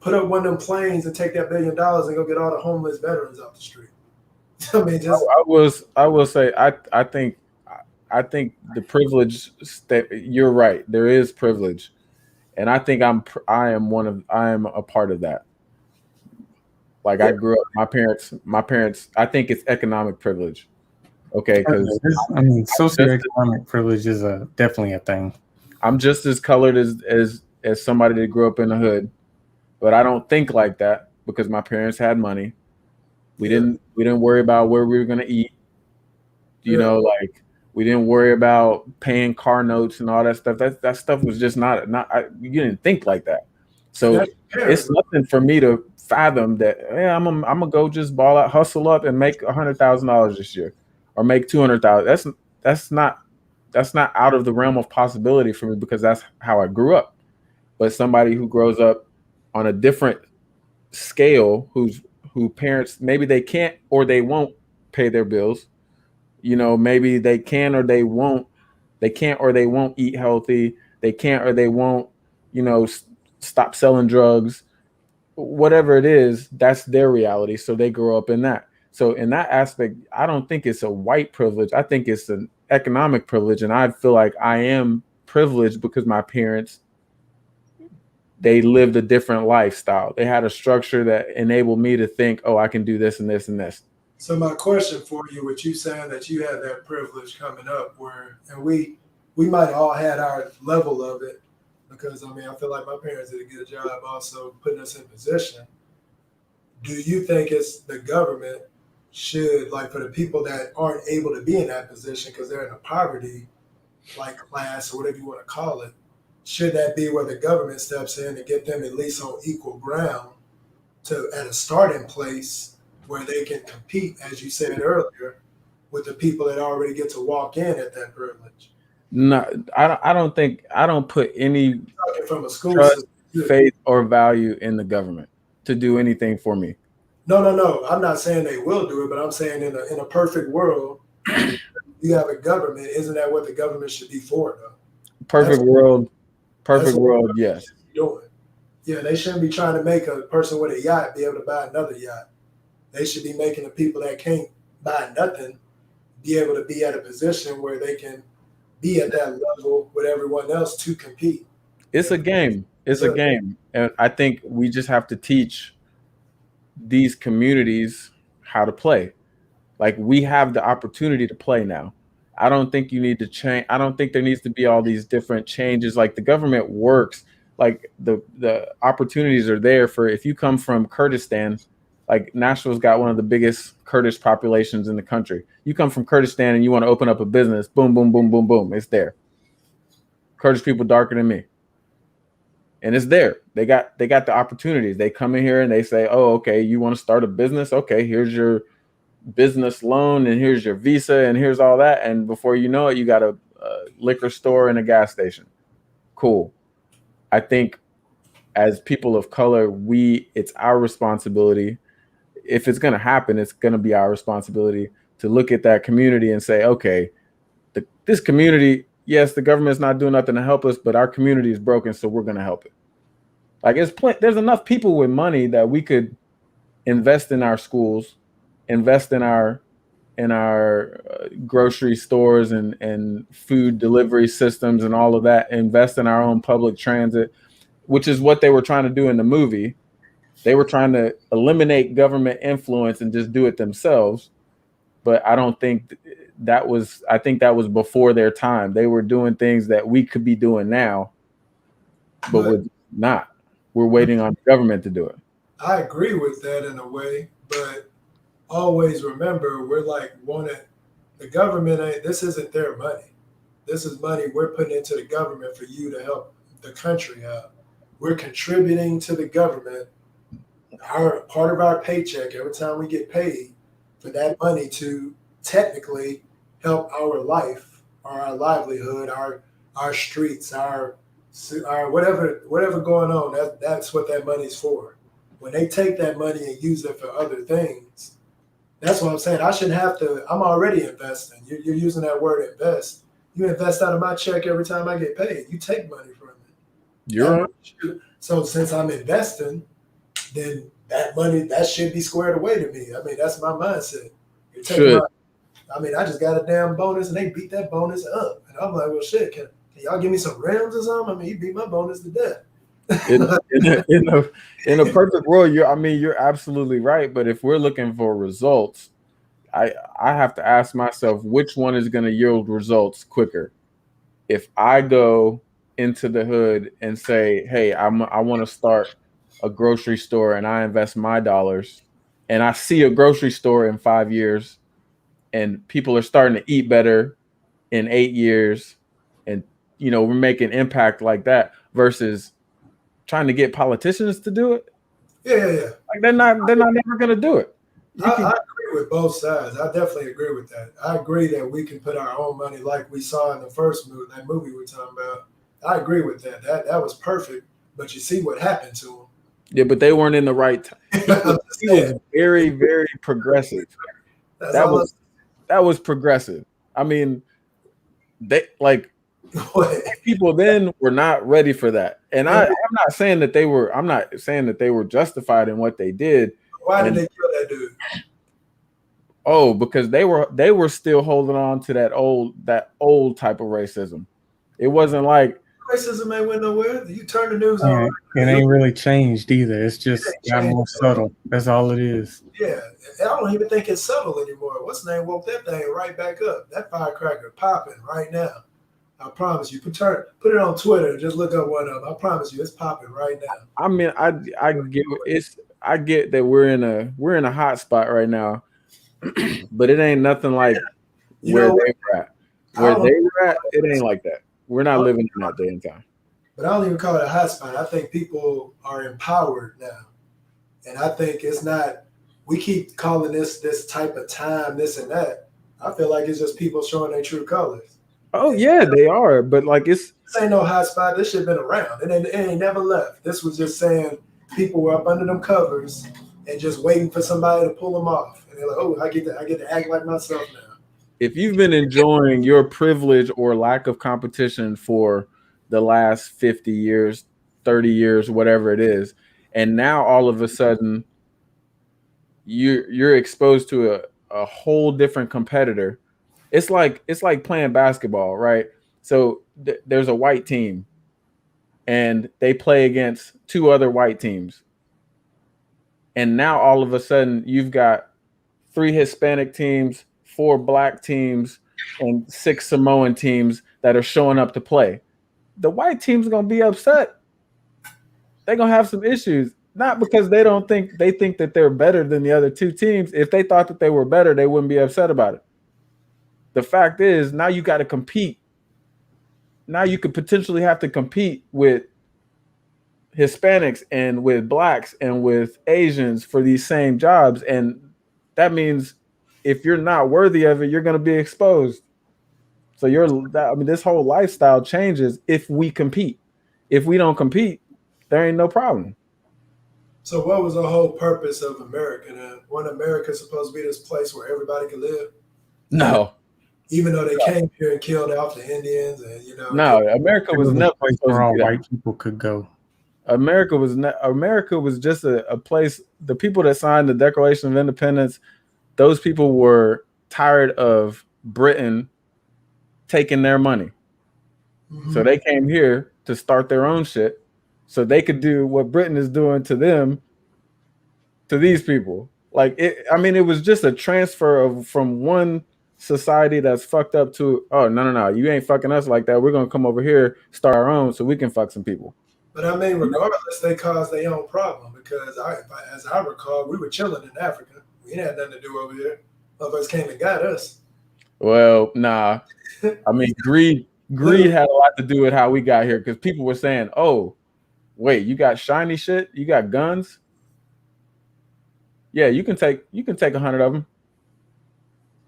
put up one of them planes and take that $1 billion and go get all the homeless veterans off the street. I mean, just I will say I think the privilege you're right. There is privilege, and I think I am a part of that. Like, I grew up. My parents. I think it's economic privilege. Okay, because I mean, socioeconomic privilege is definitely a thing. I'm just as colored as somebody that grew up in the hood, but I don't think like that because my parents had money. We didn't worry about where we were gonna eat. You know, like, we didn't worry about paying car notes and all that stuff. That stuff was just you didn't think like that. So it's nothing for me to fathom that. Yeah, I'm gonna go just ball out, hustle up, and make $100,000 this year, or make $200,000. That's not out of the realm of possibility for me because that's how I grew up. But somebody who grows up on a different scale, who parents maybe they can't or they won't pay their bills. You know, maybe they can or they won't. They can't or they won't eat healthy. They can't or they won't, stop selling drugs. Whatever it is, that's their reality. So they grow up in that. So in that aspect, I don't think it's a white privilege. I think it's an economic privilege. And I feel like I am privileged because my parents, they lived a different lifestyle. They had a structure that enabled me to think, oh, I can do this and this and this. So my question for you, with you saying that you had that privilege coming up, and we might all had our level of it, because I mean, I feel like my parents did a good job also putting us in position. Do you think it's the government should, like, for the people that aren't able to be in that position because they're in a poverty like class or whatever you want to call it, should that be where the government steps in to get them at least on equal ground at a starting place where they can compete, as you said earlier, with the people that already get to walk in at that privilege? No, I don't put any from a school trust, system, faith, or value in the government to do anything for me. No. I'm not saying they will do it, but I'm saying in a perfect world, you have a government. Isn't that what the government should be for, though? Perfect world, yes. Doing. Yeah, they shouldn't be trying to make a person with a yacht be able to buy another yacht. They should be making the people that can't buy nothing be able to be at a position where they can be at that level with everyone else to compete. It's a game. It's a game. And I think we just have to teach these communities how to play. Like, we have the opportunity to play now. I don't think you need to change. I don't think there needs to be all these different changes. Like, the government works. Like, the opportunities are there for, if you come from Kurdistan, like, Nashville's got one of the biggest Kurdish populations in the country. You come from Kurdistan and you want to open up a business, boom, boom, boom, boom, boom. It's there. Kurdish people darker than me. And it's there. They got the opportunities. They come in here and they say, oh, okay, you want to start a business? Okay, here's your business loan and here's your visa and here's all that. And before you know it, you got a liquor store and a gas station. Cool. I think as people of color, it's our responsibility. If it's going to happen, it's going to be our responsibility to look at that community and say, okay, this community, yes, the government's not doing nothing to help us, but our community is broken, so we're going to help it. Like there's enough people with money that we could invest in our schools, invest in our grocery stores and food delivery systems and all of that, invest in our own public transit, which is what they were trying to do in the movie. They were trying to eliminate government influence and just do it themselves. But I don't think I think that was before their time. They were doing things that we could be doing now, but we're not. We're waiting on the government to do it. I agree with that in a way, but always remember, we're like the government this isn't their money. This is money we're putting into the government for you to help the country out. We're contributing to the government, part of our paycheck every time we get paid, for that money to technically help our life or our livelihood, our streets, our whatever going on. That's what that money's for. When they take that money and use it for other things, that's what I'm saying. I shouldn't have to. I'm already investing. You're using that word invest. You invest out of my check every time I get paid. You take money from me. You're right. So since I'm investing, then that money, that should be squared away to me. I mean, that's my mindset. I just got a damn bonus and they beat that bonus up. And I'm like, well, shit, can y'all give me some rims or something? I mean, he beat my bonus to death. In a perfect world, you're absolutely right. But if we're looking for results, I have to ask myself, which one is going to yield results quicker? If I go into the hood and say, hey, I want to start a grocery store and I invest my dollars and I see a grocery store in 5 years and people are starting to eat better in 8 years and, we're making impact like that versus trying to get politicians to do it. Yeah. Like they're not never going to do it. I agree with both sides. I definitely agree with that. I agree that we can put our own money like we saw in the first movie, that movie we're talking about. I agree with that. That was perfect. But you see what happened to him. Yeah, but they weren't in the right time. He was very, very progressive. That was progressive. I mean, people then were not ready for that. And I'm not saying that they were justified in what they did. Why did they kill that dude? Oh, because they were still holding on to that old type of racism. It wasn't like racism ain't went nowhere. You turn the news on. It ain't really changed either. It's just got more subtle. That's all it is. Yeah. I don't even think it's subtle anymore. What's the name? Woke that thing right back up. That firecracker popping right now. I promise you. Put it on Twitter and just look up one of them. I promise you, it's popping right now. I mean, I get that we're in a hot spot right now, but it ain't nothing like where they were at. Where they were at, it ain't like that. We're not living in that day and time. But I don't even call it a hot spot. I think people are empowered now. And I think it's not, we keep calling this type of time, this and that. I feel like it's just people showing their true colors. Oh, yeah, they are. But like this ain't no hot spot. This shit been around. It ain't never left. This was just saying people were up under them covers and just waiting for somebody to pull them off. And they're like, oh, I get to act like myself now. If you've been enjoying your privilege or lack of competition for the last 50 years, 30 years, whatever it is, and now all of a sudden you're exposed to a whole different competitor. It's like playing basketball, right? So there's a white team and they play against two other white teams. And now all of a sudden you've got 3 Hispanic teams, 4 black teams, and 6 Samoan teams that are showing up to play. The white team's gonna be upset. They're gonna have some issues, not because they think that they're better than the other 2 teams. If they thought that they were better, they wouldn't be upset about it. The fact is, now you got to compete. Now you could potentially have to compete with Hispanics and with blacks and with Asians for these same jobs, and that means if you're not worthy of it, you're going to be exposed. So this whole lifestyle changes if we compete. If we don't compete, there ain't no problem. So what was the whole purpose of America then? Wasn't America supposed to be this place where everybody could live? No, Even though they came here and killed off the Indians and no, America It was was a never place supposed where to all be that. white people could go. America was just a place. The people that signed the Declaration of Independence, those people were tired of Britain taking their money. So they came here to start their own shit so they could do what Britain is doing to them, to these people. Like it was just a transfer from one society that's fucked up to, oh, no, you ain't fucking us like that. We're going to come over here, start our own so we can fuck some people. But I mean, regardless, they caused their own problem because as I recall, we were chilling in Africa. We ain't had nothing to do over here. Motherfuckers came and got us. Well, nah. I mean, greed had a lot to do with how we got here because people were saying, oh, wait, you got shiny shit? You got guns? Yeah, you can take 100 of them.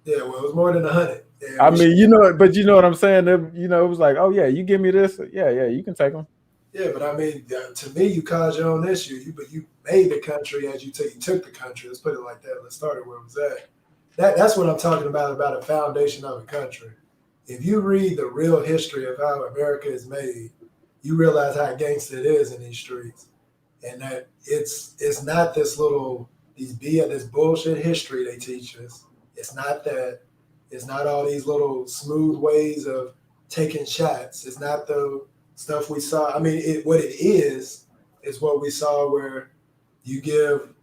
Yeah, well, it was more than 100. Yeah, I mean, but you know what I'm saying? It was like, oh yeah, you give me this. Yeah, you can take them. Yeah, but I mean, to me, you caused your own issue. But you made the country as you took the country. Let's put it like that. Let's start it where it was at. That's what I'm talking about a foundation of a country. If you read the real history of how America is made, you realize how gangster it is in these streets, and that it's not this bullshit history they teach us. It's not that. It's not all these little smooth ways of taking shots. It's not the stuff we saw. I mean, what it is what we saw where you give,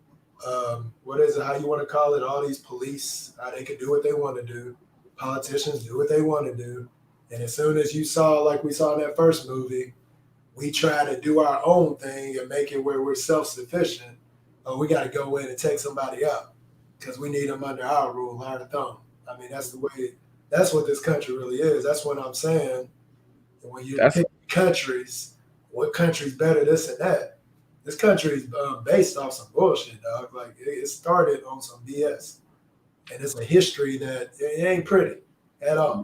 what is it, how you want to call it, all these police, how they can do what they want to do. Politicians do what they want to do. And as soon as you saw, like we saw in that first movie, we try to do our own thing and make it where we're self-sufficient. Oh, we got to go in and take somebody out because we need them under our rule, our thumb. I mean, that's what this country really is. That's what I'm saying. When you pick countries, what country's better, this and that? This country's based off some bullshit, dog. Like, it started on some BS. And it's a history that it ain't pretty at all.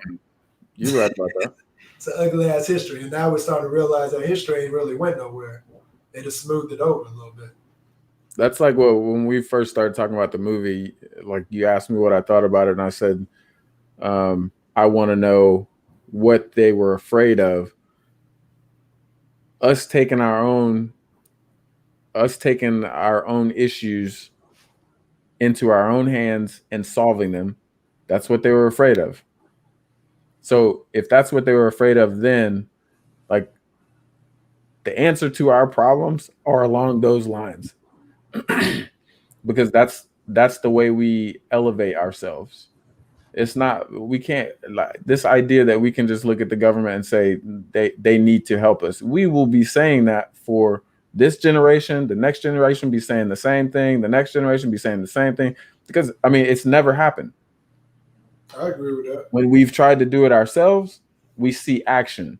You're right about that. It's an ugly-ass history. And now we're starting to realize that history ain't really went nowhere. They just smoothed it over a little bit. That's like when we first started talking about the movie, like you asked me what I thought about it, and I said, I want to know what they were afraid of. Us taking our own issues into our own hands and solving them. That's what they were afraid of. So if that's what they were afraid of, then like the answer to our problems are along those lines. Because that's the way we elevate ourselves. It's not, we can't, like this idea that we can just look at the government and say they need to help us. We will be saying that for this generation, the next generation be saying the same thing, the next generation be saying the same thing, because I mean, it's never happened. I agree with that. When we've tried to do it ourselves, we see action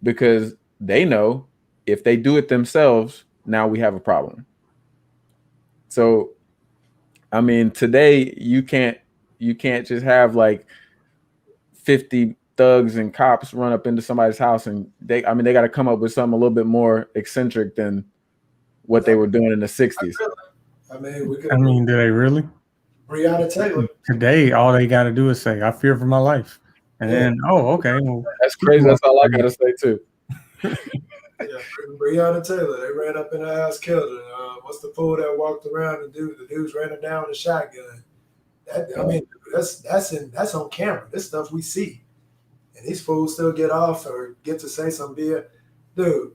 because they know if they do it themselves, now we have a problem. So, I mean, today you can't just have like 50 thugs and cops run up into somebody's house and they got to come up with something a little bit more eccentric than what they were doing in the 60s. Do they really? Breonna Taylor. Today, all they got to do is say, "I fear for my life," and then, okay, well, that's crazy. That's all I got to say too. Yeah, Breonna Taylor. They ran up in her house, killed her. What's the fool that walked around and the dudes ran her down with a shotgun? That's on camera. This stuff we see, and these fools still get off or get to say some BS. Dude,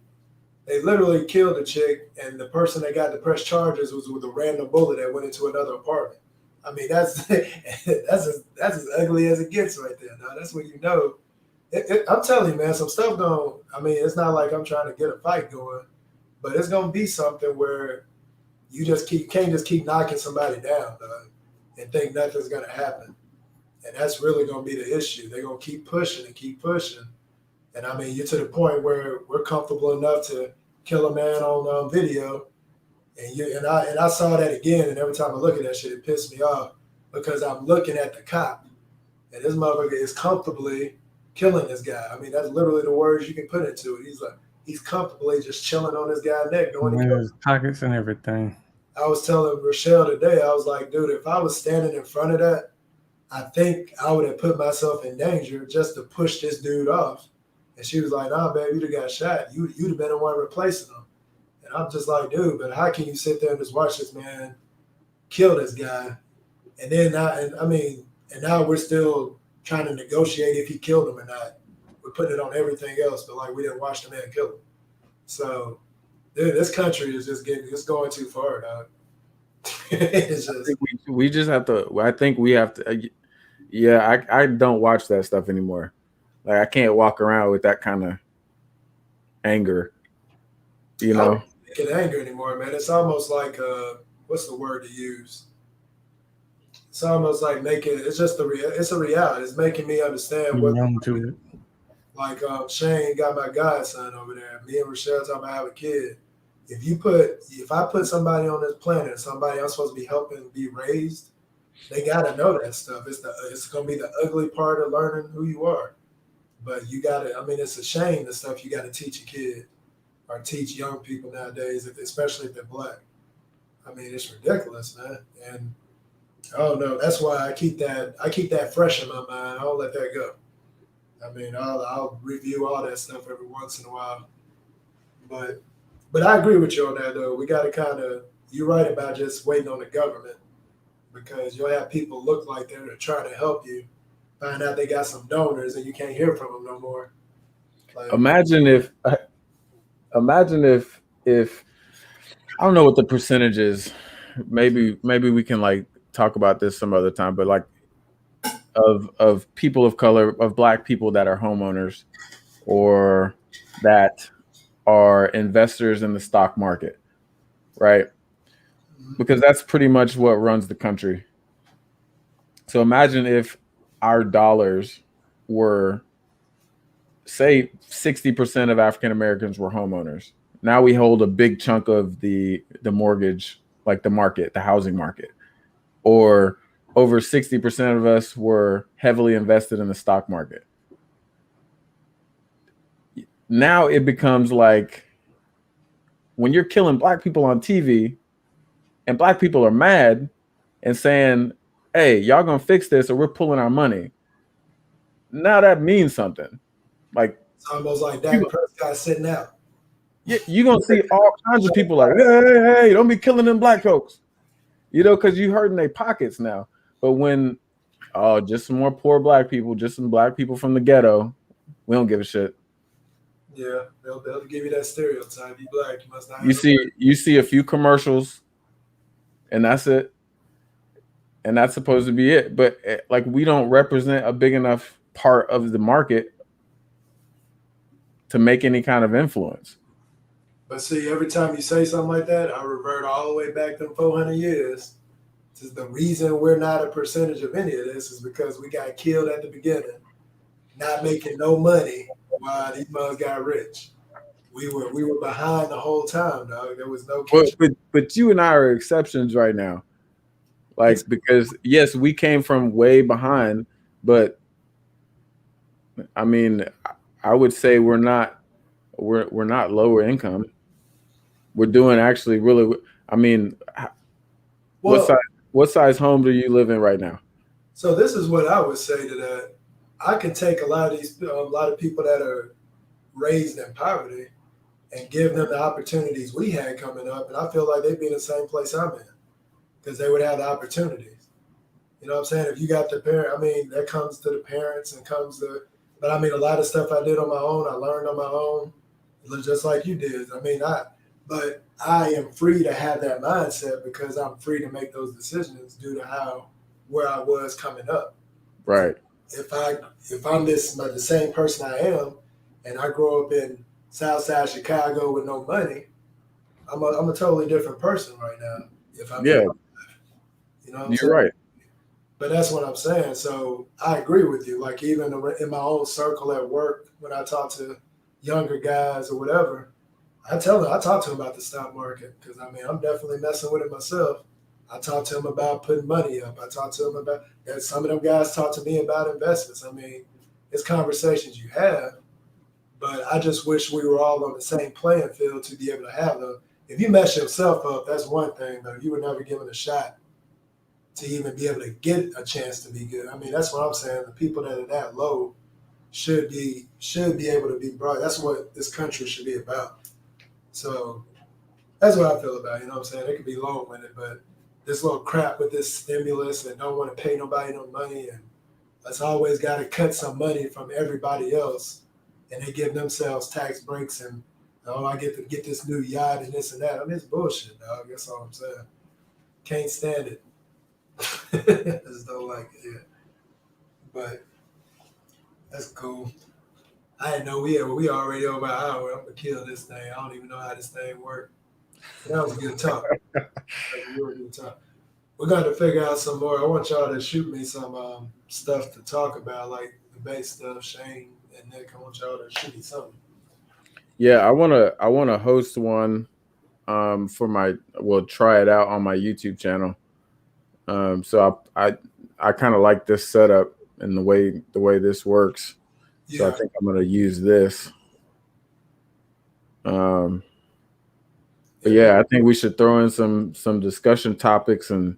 they literally killed a chick, and the person that got to press charges was with a random bullet that went into another apartment. I mean, that's as ugly as it gets right there. Now that's when you know. I'm telling you, man, some stuff don't. I mean, it's not like I'm trying to get a fight going, but it's gonna be something where you can't just keep knocking somebody down, dog, and think nothing's gonna happen. And that's really gonna be the issue. They're gonna keep pushing and keep pushing. And I mean, you're to the point where we're comfortable enough to kill a man on video. And I saw that again, and every time I look at that shit, it pissed me off because I'm looking at the cop, and this motherfucker is comfortably killing this guy. I mean, that's literally the words you can put into it. he's comfortably just chilling on this guy's neck, going to kill him. His pockets and everything. I was telling Rochelle today, I was like, dude, if I was standing in front of that, I think I would have put myself in danger just to push this dude off. And she was like, nah, babe, you'd have got shot. You'd have been the one replacing him. And I'm just like, dude, but how can you sit there and just watch this man kill this guy? And then, and now we're still trying to negotiate if he killed him or not. We're putting it on everything else, but like we didn't watch the man kill him. So, dude, this country is just it's going too far, dog. It's just, I think we just have to. I think we have to. Yeah, I don't watch that stuff anymore. Like I can't walk around with that kind of anger. You know, I don't get anger anymore, man. It's almost like what's the word to use? It's almost like making it's just it's a reality. It's making me understand what Numb to it. like Shane got my godson over there. Me and Rochelle talking about having a kid. If I put somebody on this planet, somebody I'm supposed to be helping be raised, they gotta know that stuff. It's gonna be the ugly part of learning who you are. But you gotta, I mean, it's a shame the stuff you gotta teach a kid or teach young people nowadays, especially if they're black. I mean, it's ridiculous, man. And I don't know. That's why I keep that fresh in my mind. I don't let that go. I mean, I'll review all that stuff every once in a while. But I agree with you on that, though. We got to kind of, you're right about just waiting on the government because you'll have people look like they're trying to help you, find out they got some donors and you can't hear from them no more. Like, imagine if I don't know what the percentage is. Maybe we can like talk about this some other time, but like of people of color, of black people that are homeowners or that are investors in the stock market, right? Because that's pretty much what runs the country. So imagine if our dollars were, say, 60% of African Americans were homeowners. Now we hold a big chunk of the mortgage, like the market, the housing market, or over 60% of us were heavily invested in the stock market. Now it becomes like when you're killing black people on TV and black people are mad and saying, hey, y'all gonna fix this or we're pulling our money. Now that means something. Like it's almost like Dak Prescott sitting out. You're gonna see all kinds of people like, hey, don't be killing them black folks. You know, because you hurting their pockets now. But when just some more poor black people, just some black people from the ghetto, we don't give a shit. Yeah, they'll give you that stereotype. You black, you must not. You see a few commercials, and that's it. And that's supposed to be it. But like we don't represent a big enough part of the market to make any kind of influence. But see, every time you say something like that, I revert all the way back to 400 years. The reason we're not a percentage of any of this is because we got killed at the beginning, not making no money while these mugs got rich. We were behind the whole time, dog. There was no but you and I are exceptions right now. Like, because yes, we came from way behind, but I mean, I would say we're not lower income. We're doing actually really. I mean, what size home do you live in right now? So this is what I would say to that. I can take a lot of people that are raised in poverty and give them the opportunities we had coming up, and I feel like they'd be in the same place I'm in because they would have the opportunities. You know what I'm saying? If you got the parent, I mean, that comes to the parents and but I mean, a lot of stuff I did on my own, I learned on my own, just like you did. I mean, but I am free to have that mindset because I'm free to make those decisions due to where I was coming up. Right. If I'm the same person I am, and I grow up in Southside Chicago with no money, I'm a totally different person right now. If I'm you know what I'm saying? Right. But that's what I'm saying. So I agree with you. Like even in my own circle at work, when I talk to younger guys or whatever, I talk to them about the stock market because I mean I'm definitely messing with it myself. I talk to them about putting money up. I talk to them about some of them guys talk to me about investments. I mean, it's conversations you have, But I just wish we were all on the same playing field to be able to have them. If you mess yourself up, that's one thing, but you were never given a shot to even be able to get a chance to be good. I mean, that's what I'm saying. The people that are that low should be able to be brought. That's what this country should be about. So that's what I feel about it. You know what I'm saying? It could be long-winded, but this little crap with this stimulus and don't want to pay nobody no money, and it's always got to cut some money from everybody else, and they give themselves tax breaks and I get to get this new yacht and this and that. I mean, it's bullshit, dog. That's all I'm saying. Can't stand it. Just don't like it. Yeah. But that's cool. I didn't know we already over an hour. I'm gonna kill this thing. I don't even know how this thing works. That was a good talk. That was a really good talk. We're going to figure out some more. I want y'all to shoot me some stuff to talk about, like the base stuff. Shane and Nick, I want y'all to shoot me something. Yeah, I wanna host one try it out on my YouTube channel. So I kind of like this setup and the way this works. So I think I'm gonna use this. But yeah, I think we should throw in some discussion topics and